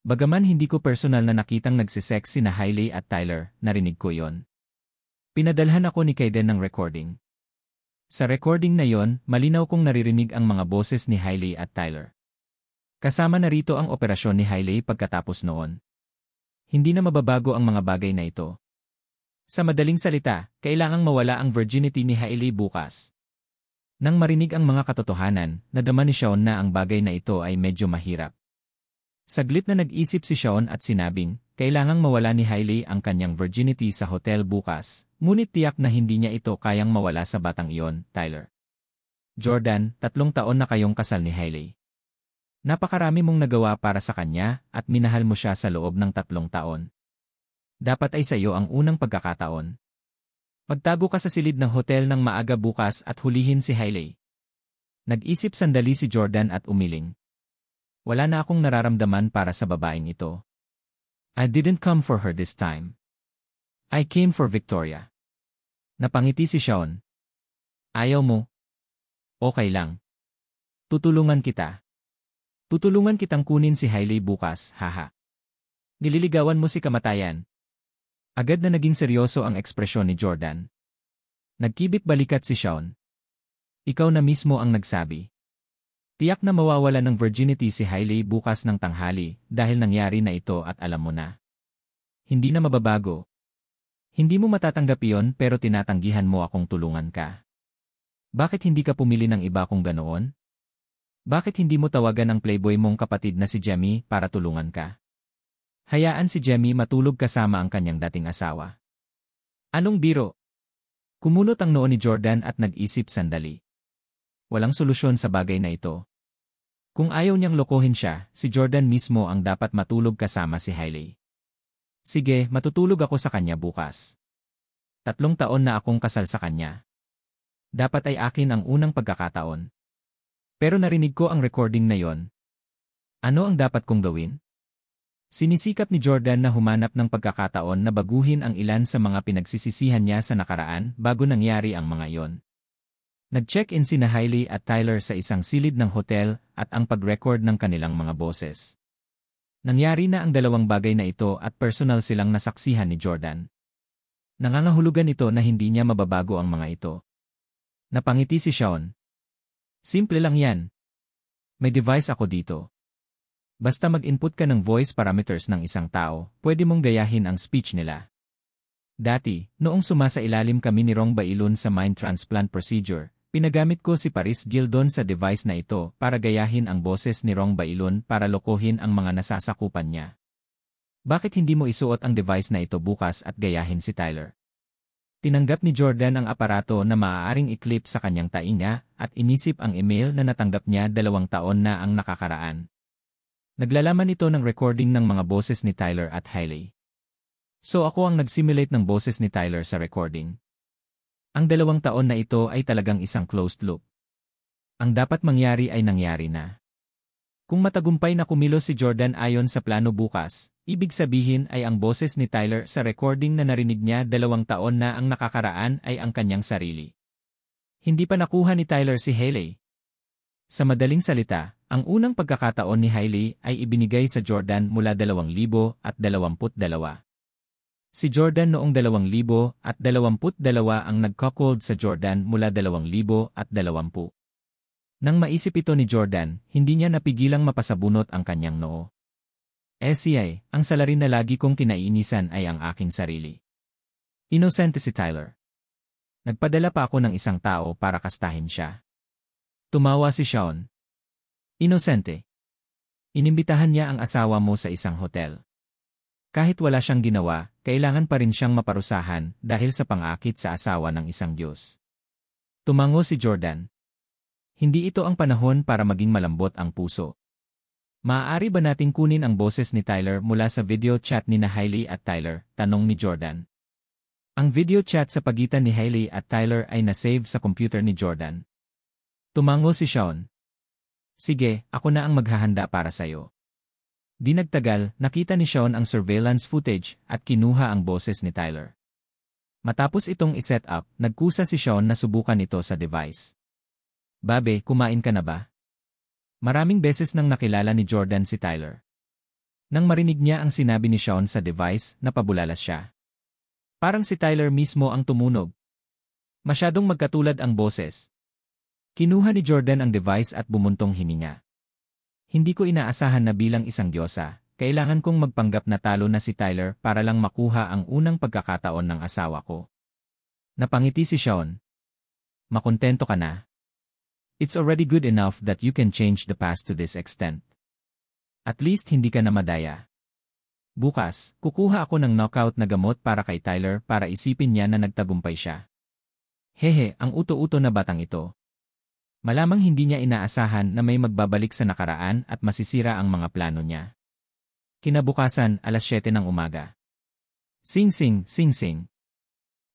Bagaman hindi ko personal na nakitang nagsisex sina Hailey at Tyler, narinig ko yon. Pinadalhan ako ni Kaiden ng recording. Sa recording na yon, malinaw kong naririnig ang mga boses ni Hailey at Tyler. Kasama na rito ang operasyon ni Hailey pagkatapos noon. Hindi na mababago ang mga bagay na ito. Sa madaling salita, kailangang mawala ang virginity ni Hailey bukas. Nang marinig ang mga katotohanan, nadama ni Shawn na ang bagay na ito ay medyo mahirap. Saglit na nag-isip si Shawn at sinabing, kailangang mawala ni Hailey ang kanyang virginity sa hotel bukas, ngunit tiyak na hindi niya ito kayang mawala sa batang iyon, Tyler. Jordan, 3 taon na kayong kasal ni Hailey. Napakarami mong nagawa para sa kanya at minahal mo siya sa loob ng 3 taon. Dapat ay sa iyo ang unang pagkakataon. Magtago ka sa silid ng hotel ng maaga bukas at hulihin si Hailey. Nag-isip sandali si Jordan at umiling. Wala na akong nararamdaman para sa babaeng ito. I didn't come for her this time. I came for Victoria. Napangiti si Shawn. Ayaw mo? Okay lang. Tutulungan kita. Tutulungan kitang kunin si Hailey bukas, haha. Nililigawan mo si kamatayan. Agad na naging seryoso ang ekspresyon ni Jordan. Nagkibit balikat si Shawn. Ikaw na mismo ang nagsabi. Tiyak na mawawala ng virginity si Hailey bukas ng tanghali dahil nangyari na ito at alam mo na. Hindi na mababago. Hindi mo matatanggap iyon pero tinatanggihan mo akong tulungan ka. Bakit hindi ka pumili ng iba kung ganoon? Bakit hindi mo tawagan ang playboy mong kapatid na si Jamie para tulungan ka? Hayaan si Jamie matulog kasama ang kanyang dating asawa. Anong biro? Kumunot ang noo ni Jordan at nag-isip sandali. Walang solusyon sa bagay na ito. Kung ayaw niyang lokohin siya, si Jordan mismo ang dapat matulog kasama si Hailey. Sige, matutulog ako sa kanya bukas. 3 taon na akong kasal sa kanya. Dapat ay akin ang unang pagkakataon. Pero narinig ko ang recording na yon. Ano ang dapat kong gawin? Sinisikap ni Jordan na humanap ng pagkakataon na baguhin ang ilan sa mga pinagsisisihan niya sa nakaraan bago nangyari ang mga iyon. Nag-check-in sina Hailey at Tyler sa isang silid ng hotel at ang pag-record ng kanilang mga boses. Nangyari na ang 2 bagay na ito at personal silang nasaksihan ni Jordan. Nangangahulugan ito na hindi niya mababago ang mga ito. Napangiti si Shawn. Simple lang yan. May device ako dito. Basta mag-input ka ng voice parameters ng isang tao, pwede mong gayahin ang speech nila. Dati, noong sumasailalim kami ni Rong Bailon sa mind transplant procedure, pinagamit ko si Paris Gildon sa device na ito para gayahin ang boses ni Rong Bailon para lokohin ang mga nasasakupan niya. Bakit hindi mo isuot ang device na ito bukas at gayahin si Tyler? Tinanggap ni Jordan ang aparato na maaaring i-clip sa kanyang tainga at inisip ang email na natanggap niya 2 taon na ang nakakaraan. Naglalaman ito ng recording ng mga boses ni Tyler at Hailey. So ako ang nag-simulate ng boses ni Tyler sa recording. Ang 2 taon na ito ay talagang isang closed loop. Ang dapat mangyari ay nangyari na. Kung matagumpay na kumilos si Jordan ayon sa plano bukas, ibig sabihin ay ang boses ni Tyler sa recording na narinig niya 2 taon na ang nakakaraan ay ang kanyang sarili. Hindi pa nakuha ni Tyler si Hailey. Sa madaling salita, ang unang pagkakataon ni Hailey ay ibinigay sa Jordan mula 2022. Si Jordan noong 2022 ang nagkuckold sa Jordan mula 2020. Nang maisip ito ni Jordan, hindi niya napigilang mapasabunot ang kanyang noo. SCI, ang salarin na lagi kong kinaiinisan ay ang aking sarili. Inosente si Tyler. Nagpadala pa ako ng isang tao para kastahin siya. Tumawa si Shawn. Inosente. Inimbitahan niya ang asawa mo sa isang hotel. Kahit wala siyang ginawa, kailangan pa rin siyang maparusahan dahil sa pang-akit sa asawa ng isang Diyos. Tumango si Jordan. Hindi ito ang panahon para maging malambot ang puso. Maaari ba nating kunin ang boses ni Tyler mula sa video chat ni Hailey at Tyler? Tanong ni Jordan. Ang video chat sa pagitan ni Hailey at Tyler ay na-save sa computer ni Jordan. Tumango si Shawn. Sige, ako na ang maghahanda para sayo. Di nagtagal, nakita ni Sean ang surveillance footage at kinuha ang boses ni Tyler. Matapos itong iset up, nagkusa si Sean na subukan ito sa device. Babe, kumain ka na ba? Maraming beses nang nakilala ni Jordan si Tyler. Nang marinig niya ang sinabi ni Sean sa device, napabulalas siya. Parang si Tyler mismo ang tumunog. Masyadong magkatulad ang boses. Kinuha ni Jordan ang device at bumuntong hininga. Hindi ko inaasahan na bilang isang diyosa, kailangan kong magpanggap na talo na si Tyler para lang makuha ang unang pagkakataon ng asawa ko. Napangiti si Sean. Makontento ka na? It's already good enough that you can change the past to this extent. At least hindi ka na madaya. Bukas, kukuha ako ng knockout na gamot para kay Tyler para isipin niya na nagtagumpay siya. Hehe, ang uto-uto na batang ito. Malamang hindi niya inaasahan na may magbabalik sa nakaraan at masisira ang mga plano niya. Kinabukasan, 7:00 ng umaga. Sing-sing, sing-sing.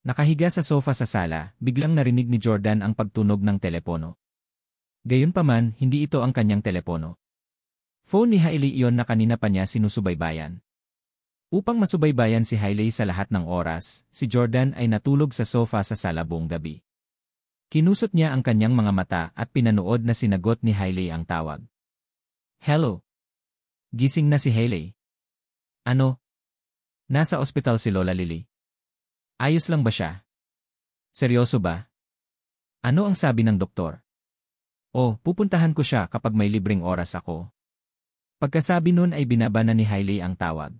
Nakahiga sa sofa sa sala, biglang narinig ni Jordan ang pagtunog ng telepono. Gayunpaman, hindi ito ang kanyang telepono. Phone ni Hailey iyon na kanina pa niya sinusubaybayan. Upang masubaybayan si Hailey sa lahat ng oras, si Jordan ay natulog sa sofa sa sala buong gabi. Kinusot niya ang kanyang mga mata at pinanood na sinagot ni Hailey ang tawag. Hello? Gising na si Hailey. Ano? Nasa ospital si Lola Lily. Ayos lang ba siya? Seryoso ba? Ano ang sabi ng doktor? Oh, pupuntahan ko siya kapag may libreng oras ako. Pagkasabi nun ay binaba na ni Hailey ang tawag.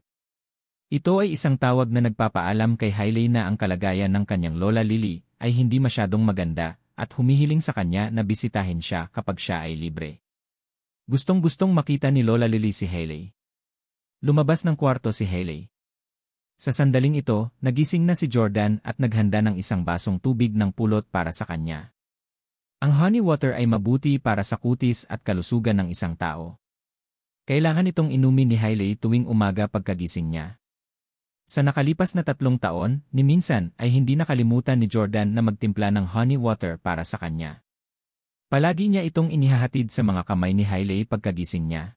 Ito ay isang tawag na nagpapaalam kay Hailey na ang kalagayan ng kanyang Lola Lily ay hindi masyadong maganda at humihiling sa kanya na bisitahin siya kapag siya ay libre. Gustong-gustong makita ni Lola Lily si Hailey. Lumabas ng kwarto si Hailey. Sa sandaling ito, nagising na si Jordan at naghanda ng isang basong tubig ng pulot para sa kanya. Ang honey water ay mabuti para sa kutis at kalusugan ng isang tao. Kailangan itong inumin ni Hailey tuwing umaga pagkagising niya. Sa nakalipas na 3 taon, ni minsan ay hindi nakalimutan ni Jordan na magtimpla ng honey water para sa kanya. Palagi niya itong inihahatid sa mga kamay ni Hailey pagkagising niya.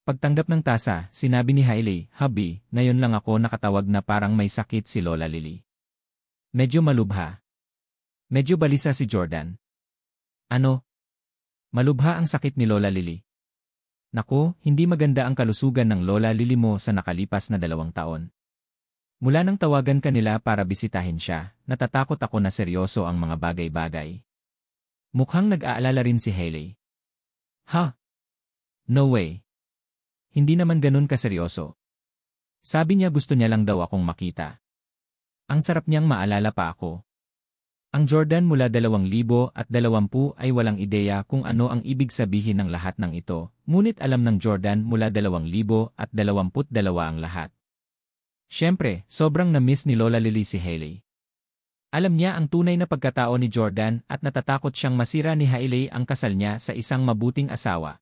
Pagtanggap ng tasa, sinabi ni Hailey, "Hubby, ngayon lang ako nakatawag na parang may sakit si Lola Lily." Medyo malubha. Medyo balisa si Jordan. Ano? Malubha ang sakit ni Lola Lily. Naku, hindi maganda ang kalusugan ng Lola Lily mo sa nakalipas na 2 taon. Mula nang tawagan kanila para bisitahin siya, natatakot ako na seryoso ang mga bagay-bagay. Mukhang nag-aalala rin si Hailey. Ha? No way. Hindi naman ganun kaseryoso. Sabi niya gusto niya lang daw akong makita. Ang sarap niyang maalala pa ako. Ang Jordan mula 2020 ay walang ideya kung ano ang ibig sabihin ng lahat ng ito, ngunit alam ng Jordan mula 2022 ang lahat. Siyempre, sobrang na-miss ni Lola Lily si Hailey. Alam niya ang tunay na pagkatao ni Jordan at natatakot siyang masira ni Hailey ang kasal niya sa isang mabuting asawa.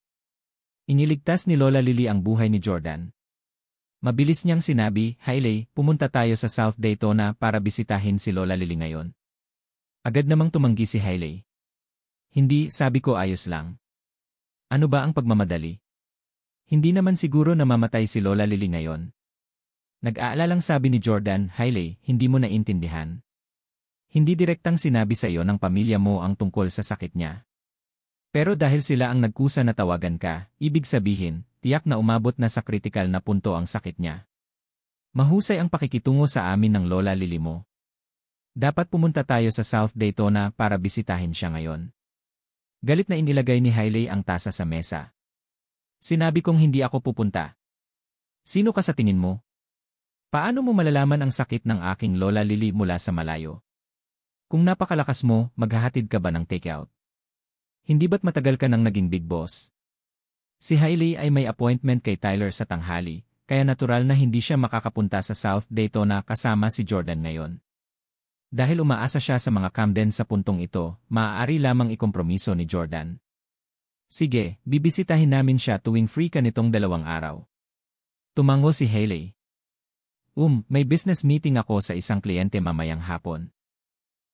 Iniligtas ni Lola Lily ang buhay ni Jordan. Mabilis niyang sinabi, "Hailey, pumunta tayo sa South Daytona para bisitahin si Lola Lily ngayon." Agad namang tumanggi si Hailey. "Hindi, sabi ko ayos lang." Ano ba ang pagmamadali? Hindi naman siguro na mamatay si Lola Lily ngayon. Nag-aalalang sabi ni Jordan, "Hailey, hindi mo naintindihan. Hindi direktang sinabi sa iyo ng pamilya mo ang tungkol sa sakit niya. Pero dahil sila ang nagkusa na tawagan ka, ibig sabihin, tiyak na umabot na sa kritikal na punto ang sakit niya. Mahusay ang pakikitungo sa amin ng Lola Lily mo. Dapat pumunta tayo sa South Daytona para bisitahin siya ngayon." Galit na inilagay ni Hailey ang tasa sa mesa. "Sinabi kong hindi ako pupunta. Sino ka sa tingin mo? Paano mo malalaman ang sakit ng aking Lola Lily mula sa malayo? Kung napakalakas mo, maghahatid ka ba ng takeout? Hindi ba't matagal ka nang naging big boss?" Si Hailey ay may appointment kay Tyler sa tanghali, kaya natural na hindi siya makakapunta sa South Daytona kasama si Jordan ngayon. Dahil umaasa siya sa mga Camden sa puntong ito, maaari lamang ikompromiso ni Jordan. "Sige, bibisitahin namin siya tuwing free ka nitong 2 araw." Tumango si Hailey. May business meeting ako sa isang kliyente mamayang hapon.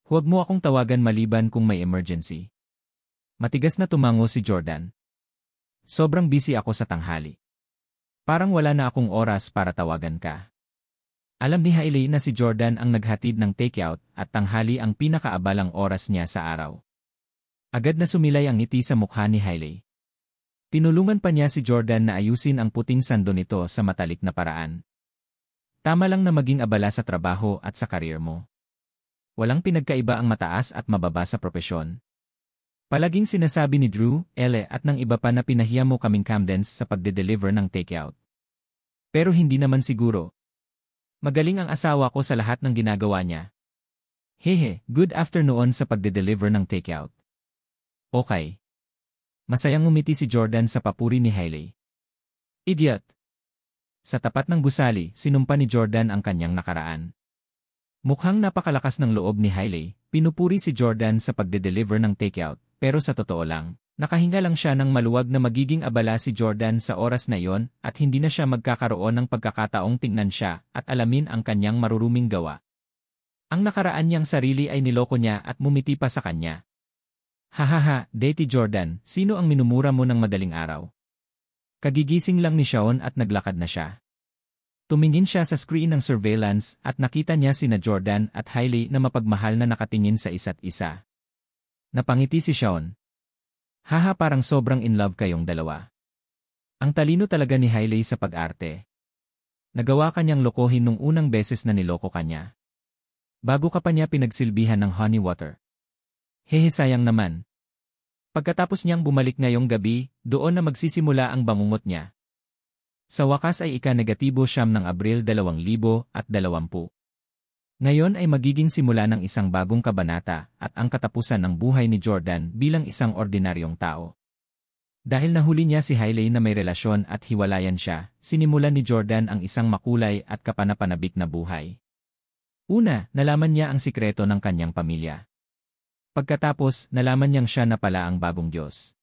Huwag mo akong tawagan maliban kung may emergency." Matigas na tumango si Jordan. "Sobrang busy ako sa tanghali." Parang wala na akong oras para tawagan ka. Alam ni Hailey na si Jordan ang naghatid ng takeout at tanghali ang pinakaabalang oras niya sa araw. Agad na sumilay ang ngiti sa mukha ni Hailey. Tinulungan pa niya si Jordan na ayusin ang puting sando nito sa matalik na paraan. Tama lang na maging abala sa trabaho at sa karir mo. Walang pinagkaiba ang mataas at mababa sa propesyon. Palaging sinasabi ni Drew, Elle at ng iba pa na pinahiya mo kaming Camdens sa pagde-deliver ng takeout. Pero hindi naman siguro. Magaling ang asawa ko sa lahat ng ginagawa niya. Hehe, good afternoon sa pagde-deliver ng takeout. Okay. Masayang ngumiti si Jordan sa papuri ni Hailey. Idiot! Sa tapat ng gusali, sinumpa ni Jordan ang kanyang nakaraan. Mukhang napakalakas ng loob ni Hailey, pinupuri si Jordan sa pagde-deliver ng takeout, pero sa totoo lang, nakahinga lang siya ng maluwag na magiging abala si Jordan sa oras na yon at hindi na siya magkakaroon ng pagkakataong tingnan siya at alamin ang kanyang maruruming gawa. Ang nakaraan niyang sarili ay niloko niya at mumiti pa sa kanya. Hahaha, Dirty Jordan, sino ang minumura mo ng madaling araw? Kagigising lang ni Shawn at naglakad na siya. Tumingin siya sa screen ng surveillance at nakita niya sina Jordan at Hailey na mapagmahal na nakatingin sa isa't isa. Napangiti si Shawn. Haha, parang sobrang in love kayong dalawa. Ang talino talaga ni Hailey sa pag-arte. Nagawa kanyang lokohin nung unang beses na niloko kanya. Bago ka pa niya pinagsilbihan ng honey water. Hehe, sayang naman. Pagkatapos niyang bumalik ngayong gabi, doon na magsisimula ang bangungot niya. Sa wakas ay ika-negatibo siyam ng Abril 2020. Ngayon ay magiging simula ng isang bagong kabanata at ang katapusan ng buhay ni Jordan bilang isang ordinaryong tao. Dahil nahuli niya si Hailey na may relasyon at hiwalayan siya, sinimulan ni Jordan ang isang makulay at kapanapanabik na buhay. Una, nalaman niya ang sikreto ng kanyang pamilya. Pagkatapos, nalaman niyang siya na pala ang bagong Diyos.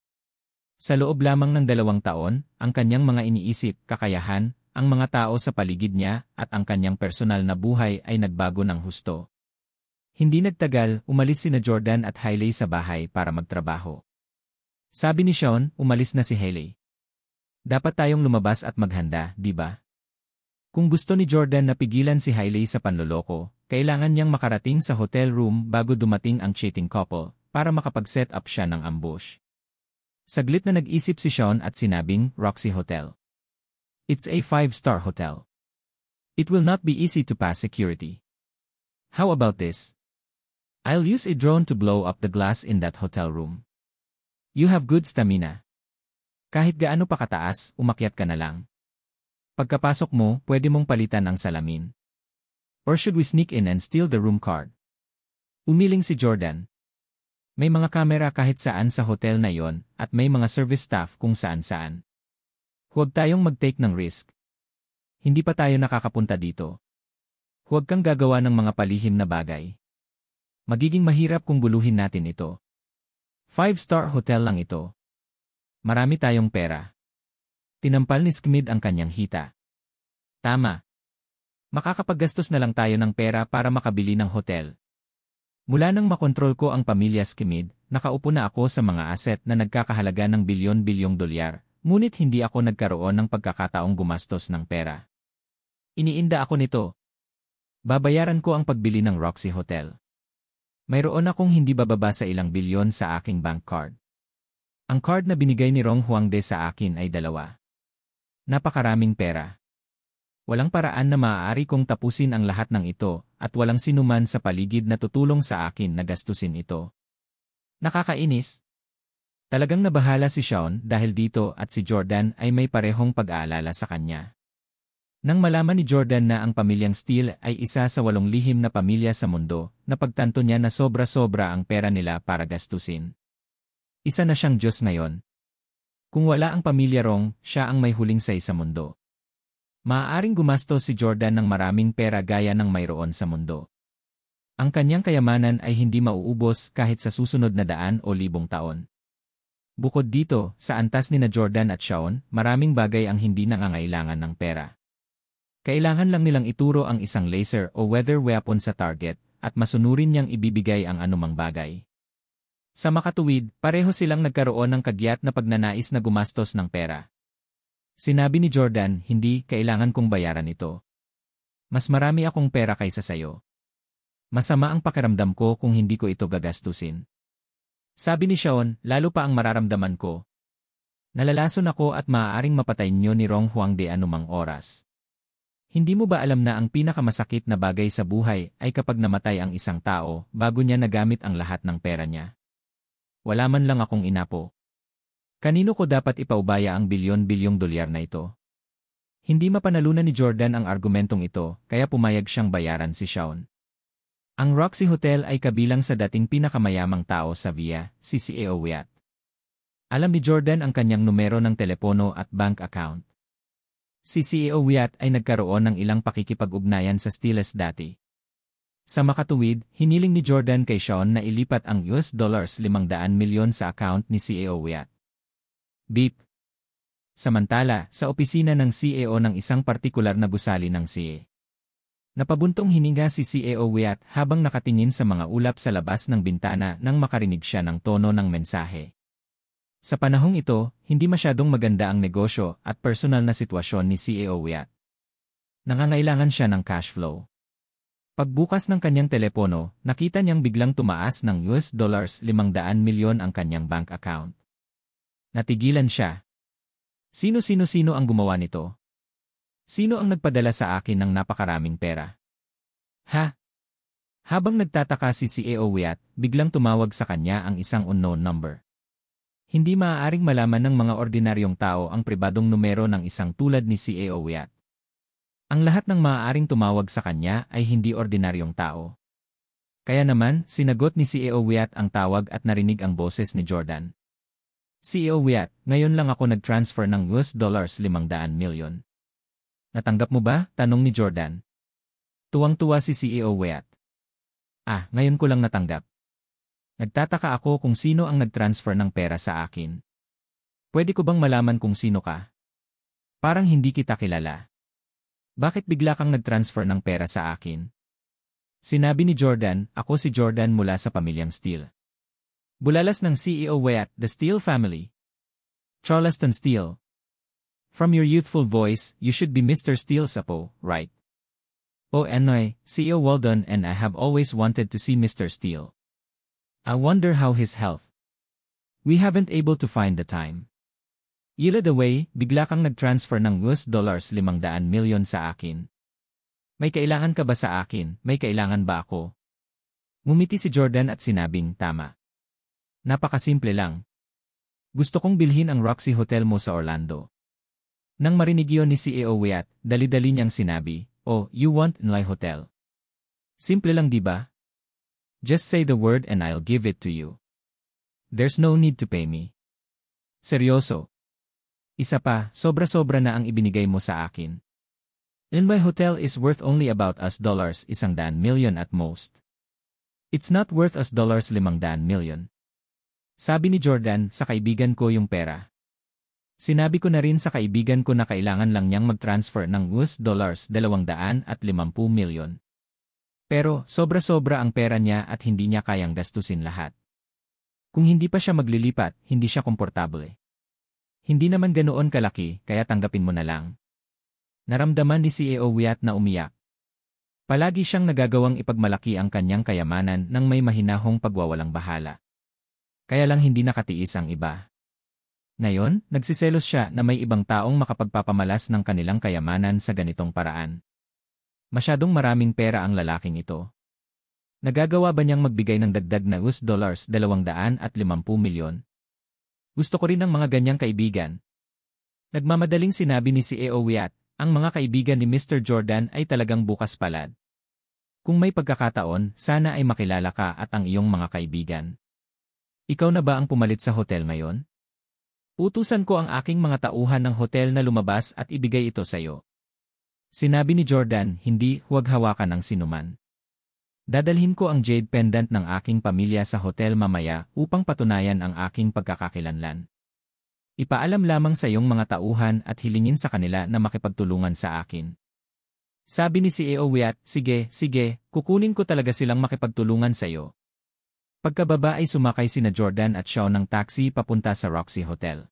Sa loob lamang ng 2 taon, ang kanyang mga iniisip, kakayahan, ang mga tao sa paligid niya, at ang kanyang personal na buhay ay nagbago ng husto. Hindi nagtagal, umalis sina Jordan at Hailey sa bahay para magtrabaho. Sabi ni Shawn, umalis na si Hailey. Dapat tayong lumabas at maghanda, di ba? Kung gusto ni Jordan na pigilan si Hailey sa panloloko, kailangan niyang makarating sa hotel room bago dumating ang cheating couple para makapag-set up siya ng ambush. Saglit na nag-isip si Shawn at sinabing, Roxy Hotel. It's a 5-star hotel. It will not be easy to pass security. How about this? I'll use a drone to blow up the glass in that hotel room. You have good stamina. Kahit gaano pa kataas, umakyat ka na lang. Pagkapasok mo, pwede mong palitan ang salamin. Or should we sneak in and steal the room card? Umiling si Jordan. May mga kamera kahit saan sa hotel na yon at may mga service staff kung saan-saan. Huwag tayong mag-take ng risk. Hindi pa tayo nakakapunta dito. Huwag kang gagawa ng mga palihim na bagay. Magiging mahirap kung guluhin natin ito. 5-star hotel lang ito. Marami tayong pera. Tinampal ni Skmid ang kanyang hita. Tama. Makakapaggastos na lang tayo ng pera para makabili ng hotel. Mula nang makontrol ko ang pamilya Skmid, nakaupo na ako sa mga asset na nagkakahalaga ng bilyon-bilyong dolyar, ngunit hindi ako nagkaroon ng pagkakataong gumastos ng pera. Iniinda ako nito. Babayaran ko ang pagbili ng Roxy Hotel. Mayroon akong hindi bababa sa ilang bilyon sa aking bank card. Ang card na binigay ni Rong Huangde sa akin ay 2. Napakaraming pera. Walang paraan na maaari kong tapusin ang lahat ng ito at walang sinuman sa paligid na tutulong sa akin na gastusin ito. Nakakainis. Talagang nabahala si Shawn dahil dito at si Jordan ay may parehong pag-aalala sa kanya. Nang malaman ni Jordan na ang pamilyang Steele ay isa sa 8 lihim na pamilya sa mundo, napagtanto niya na sobra-sobra ang pera nila para gastusin. Isa na siyang Diyos ngayon. Kung wala ang pamilya Rong, siya ang may huling say sa mundo. Maaaring gumastos si Jordan ng maraming pera gaya ng mayroon sa mundo. Ang kanyang kayamanan ay hindi mauubos kahit sa susunod na 100 o 1,000 taon. Bukod dito, sa antas ni na Jordan at Shawn, maraming bagay ang hindi nangangailangan ng pera. Kailangan lang nilang ituro ang isang laser o weather weapon sa target, at masunurin niyang ibibigay ang anumang bagay. Sa makatuwid, pareho silang nagkaroon ng kagyat na pagnanais na gumastos ng pera. Sinabi ni Jordan, hindi, kailangan kong bayaran ito. Mas marami akong pera kaysa sayo. Masama ang pakiramdam ko kung hindi ko ito gagastusin. Sabi ni Sean, lalo pa ang mararamdaman ko. Nalalason ako at maaaring mapatay niyo ni Rong Huangde anumang oras. Hindi mo ba alam na ang pinakamasakit na bagay sa buhay ay kapag namatay ang isang tao bago niya nagamit ang lahat ng pera niya? Wala man lang akong inapo. Kanino ko dapat ipaubaya ang bilyon-bilyong dolyar na ito? Hindi mapanalunan ni Jordan ang argumentong ito, kaya pumayag siyang bayaran si Sean. Ang Roxy Hotel ay kabilang sa dating pinakamayamang tao sa Via, si CEO Wyatt. Alam ni Jordan ang kanyang numero ng telepono at bank account. Si CEO Wyatt ay nagkaroon ng ilang pakikipag-ugnayan sa Steelers dati. Sa makatuwid, hiniling ni Jordan kay Sean na ilipat ang $500 milyon sa account ni CEO Wyatt. Beep. Samantala, sa opisina ng CEO ng isang partikular na gusali ng CA. Napabuntong hininga si CEO Wyatt habang nakatingin sa mga ulap sa labas ng bintana nang makarinig siya ng tono ng mensahe. Sa panahong ito, hindi masyadong maganda ang negosyo at personal na sitwasyon ni CEO Wyatt. Nangangailangan siya ng cash flow. Pagbukas ng kanyang telepono, nakita niyang biglang tumaas ng $500 milyon ang kanyang bank account. Natigilan siya. Sino ang gumawa nito? Sino ang nagpadala sa akin ng napakaraming pera? Ha? Habang nagtataka si CEO Wyatt, biglang tumawag sa kanya ang isang unknown number. Hindi maaaring malaman ng mga ordinaryong tao ang pribadong numero ng isang tulad ni CEO Wyatt. Ang lahat ng maaaring tumawag sa kanya ay hindi ordinaryong tao. Kaya naman, sinagot ni CEO Wyatt ang tawag at narinig ang boses ni Jordan. CEO Wyatt, ngayon lang ako nag-transfer ng $500 milyon. Natanggap mo ba? Tanong ni Jordan. Tuwang-tuwa si CEO Wyatt. Ngayon ko lang natanggap. Nagtataka ako kung sino ang nag-transfer ng pera sa akin. Pwede ko bang malaman kung sino ka? Parang hindi kita kilala. Bakit bigla kang nag-transfer ng pera sa akin? Sinabi ni Jordan, ako si Jordan mula sa pamilyang Steele. Bulalas ng CEO Wyatt, the Steele family. Charleston Steele. From your youthful voice, you should be Mr. Steele Sapo, right? CEO Weldon and I have always wanted to see Mr. Steele. I wonder how his health. We haven't able to find the time. Yila the way, bigla kang nag-transfer ng $500 milyon sa akin. May kailangan ka ba sa akin? May kailangan ba ako? Ngumiti si Jordan at sinabing, tama. Napakasimple lang. Gusto kong bilhin ang Roxy Hotel mo sa Orlando. Nang marinig yun ni CEO Wyatt, dali-dali niyang sinabi, you want my hotel. Simple lang di ba? Just say the word and I'll give it to you. There's no need to pay me. Seryoso. Isa pa, sobra-sobra na ang ibinigay mo sa akin. My hotel is worth only about $100 million at most. It's not worth $500 million. Sabi ni Jordan, sa kaibigan ko yung pera. Sinabi ko na rin sa kaibigan ko na kailangan lang niyang mag-transfer ng $250 milyon. Pero, sobra-sobra ang pera niya at hindi niya kayang gastusin lahat. Kung hindi pa siya maglilipat, hindi siya komportable. Hindi naman ganoon kalaki, kaya tanggapin mo na lang. Naramdaman ni CEO Wyatt na umiyak. Palagi siyang nagagawang ipagmalaki ang kanyang kayamanan ng may mahinahong pagwawalang bahala. Kaya lang hindi nakatiis ang iba. Ngayon, nagsiselos siya na may ibang taong makapagpapamalas ng kanilang kayamanan sa ganitong paraan. Masyadong maraming pera ang lalaking ito. Nagagawa ba niyang magbigay ng dagdag na $250 milyon? Gusto ko rin ng mga ganyang kaibigan. Nagmamadaling sinabi ni CEO Wyatt, ang mga kaibigan ni Mr. Jordan ay talagang bukas palad. Kung may pagkakataon, sana ay makilala ka at ang iyong mga kaibigan. Ikaw na ba ang pumalit sa hotel ngayon? Utusan ko ang aking mga tauhan ng hotel na lumabas at ibigay ito sa iyo. Sinabi ni Jordan, hindi, huwag hawakan ng sinuman. Dadalhin ko ang jade pendant ng aking pamilya sa hotel mamaya upang patunayan ang aking pagkakakilanlan. Ipaalam lamang sa iyong mga tauhan at hilingin sa kanila na makipagtulungan sa akin. Sabi ni CEO Wyatt, sige, kukunin ko talaga silang makipagtulungan sa iyo. Pagkababa ay sumakay sina Jordan at Sean ng taxi papunta sa Roxy Hotel.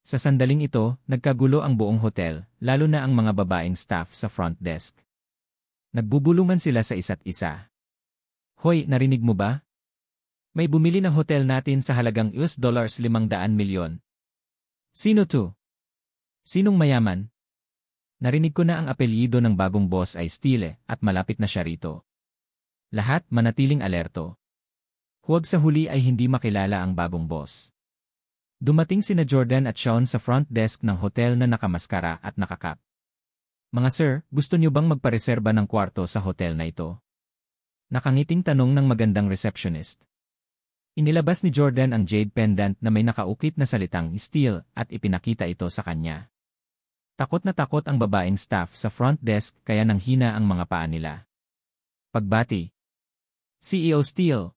Sa sandaling ito, nagkagulo ang buong hotel, lalo na ang mga babaeng staff sa front desk. Nagbubulungan sila sa isa't isa. Hoy, narinig mo ba? May bumili ng hotel natin sa halagang $500 milyon. Sino to? Sinong mayaman? Narinig ko na ang apelyido ng bagong boss ay Steele at malapit na siya rito. Lahat manatiling alerto. Huwag sa huli ay hindi makilala ang bagong boss. Dumating sina Jordan at Sean sa front desk ng hotel na nakamaskara at nakakap. Mga sir, gusto niyo bang magpareserba ng kwarto sa hotel na ito? Nakangiting tanong ng magandang receptionist. Inilabas ni Jordan ang jade pendant na may nakaukit na salitang Steele at ipinakita ito sa kanya. Takot na takot ang babaeng staff sa front desk kaya nanghina ang mga paa nila. Pagbati. CEO Steele.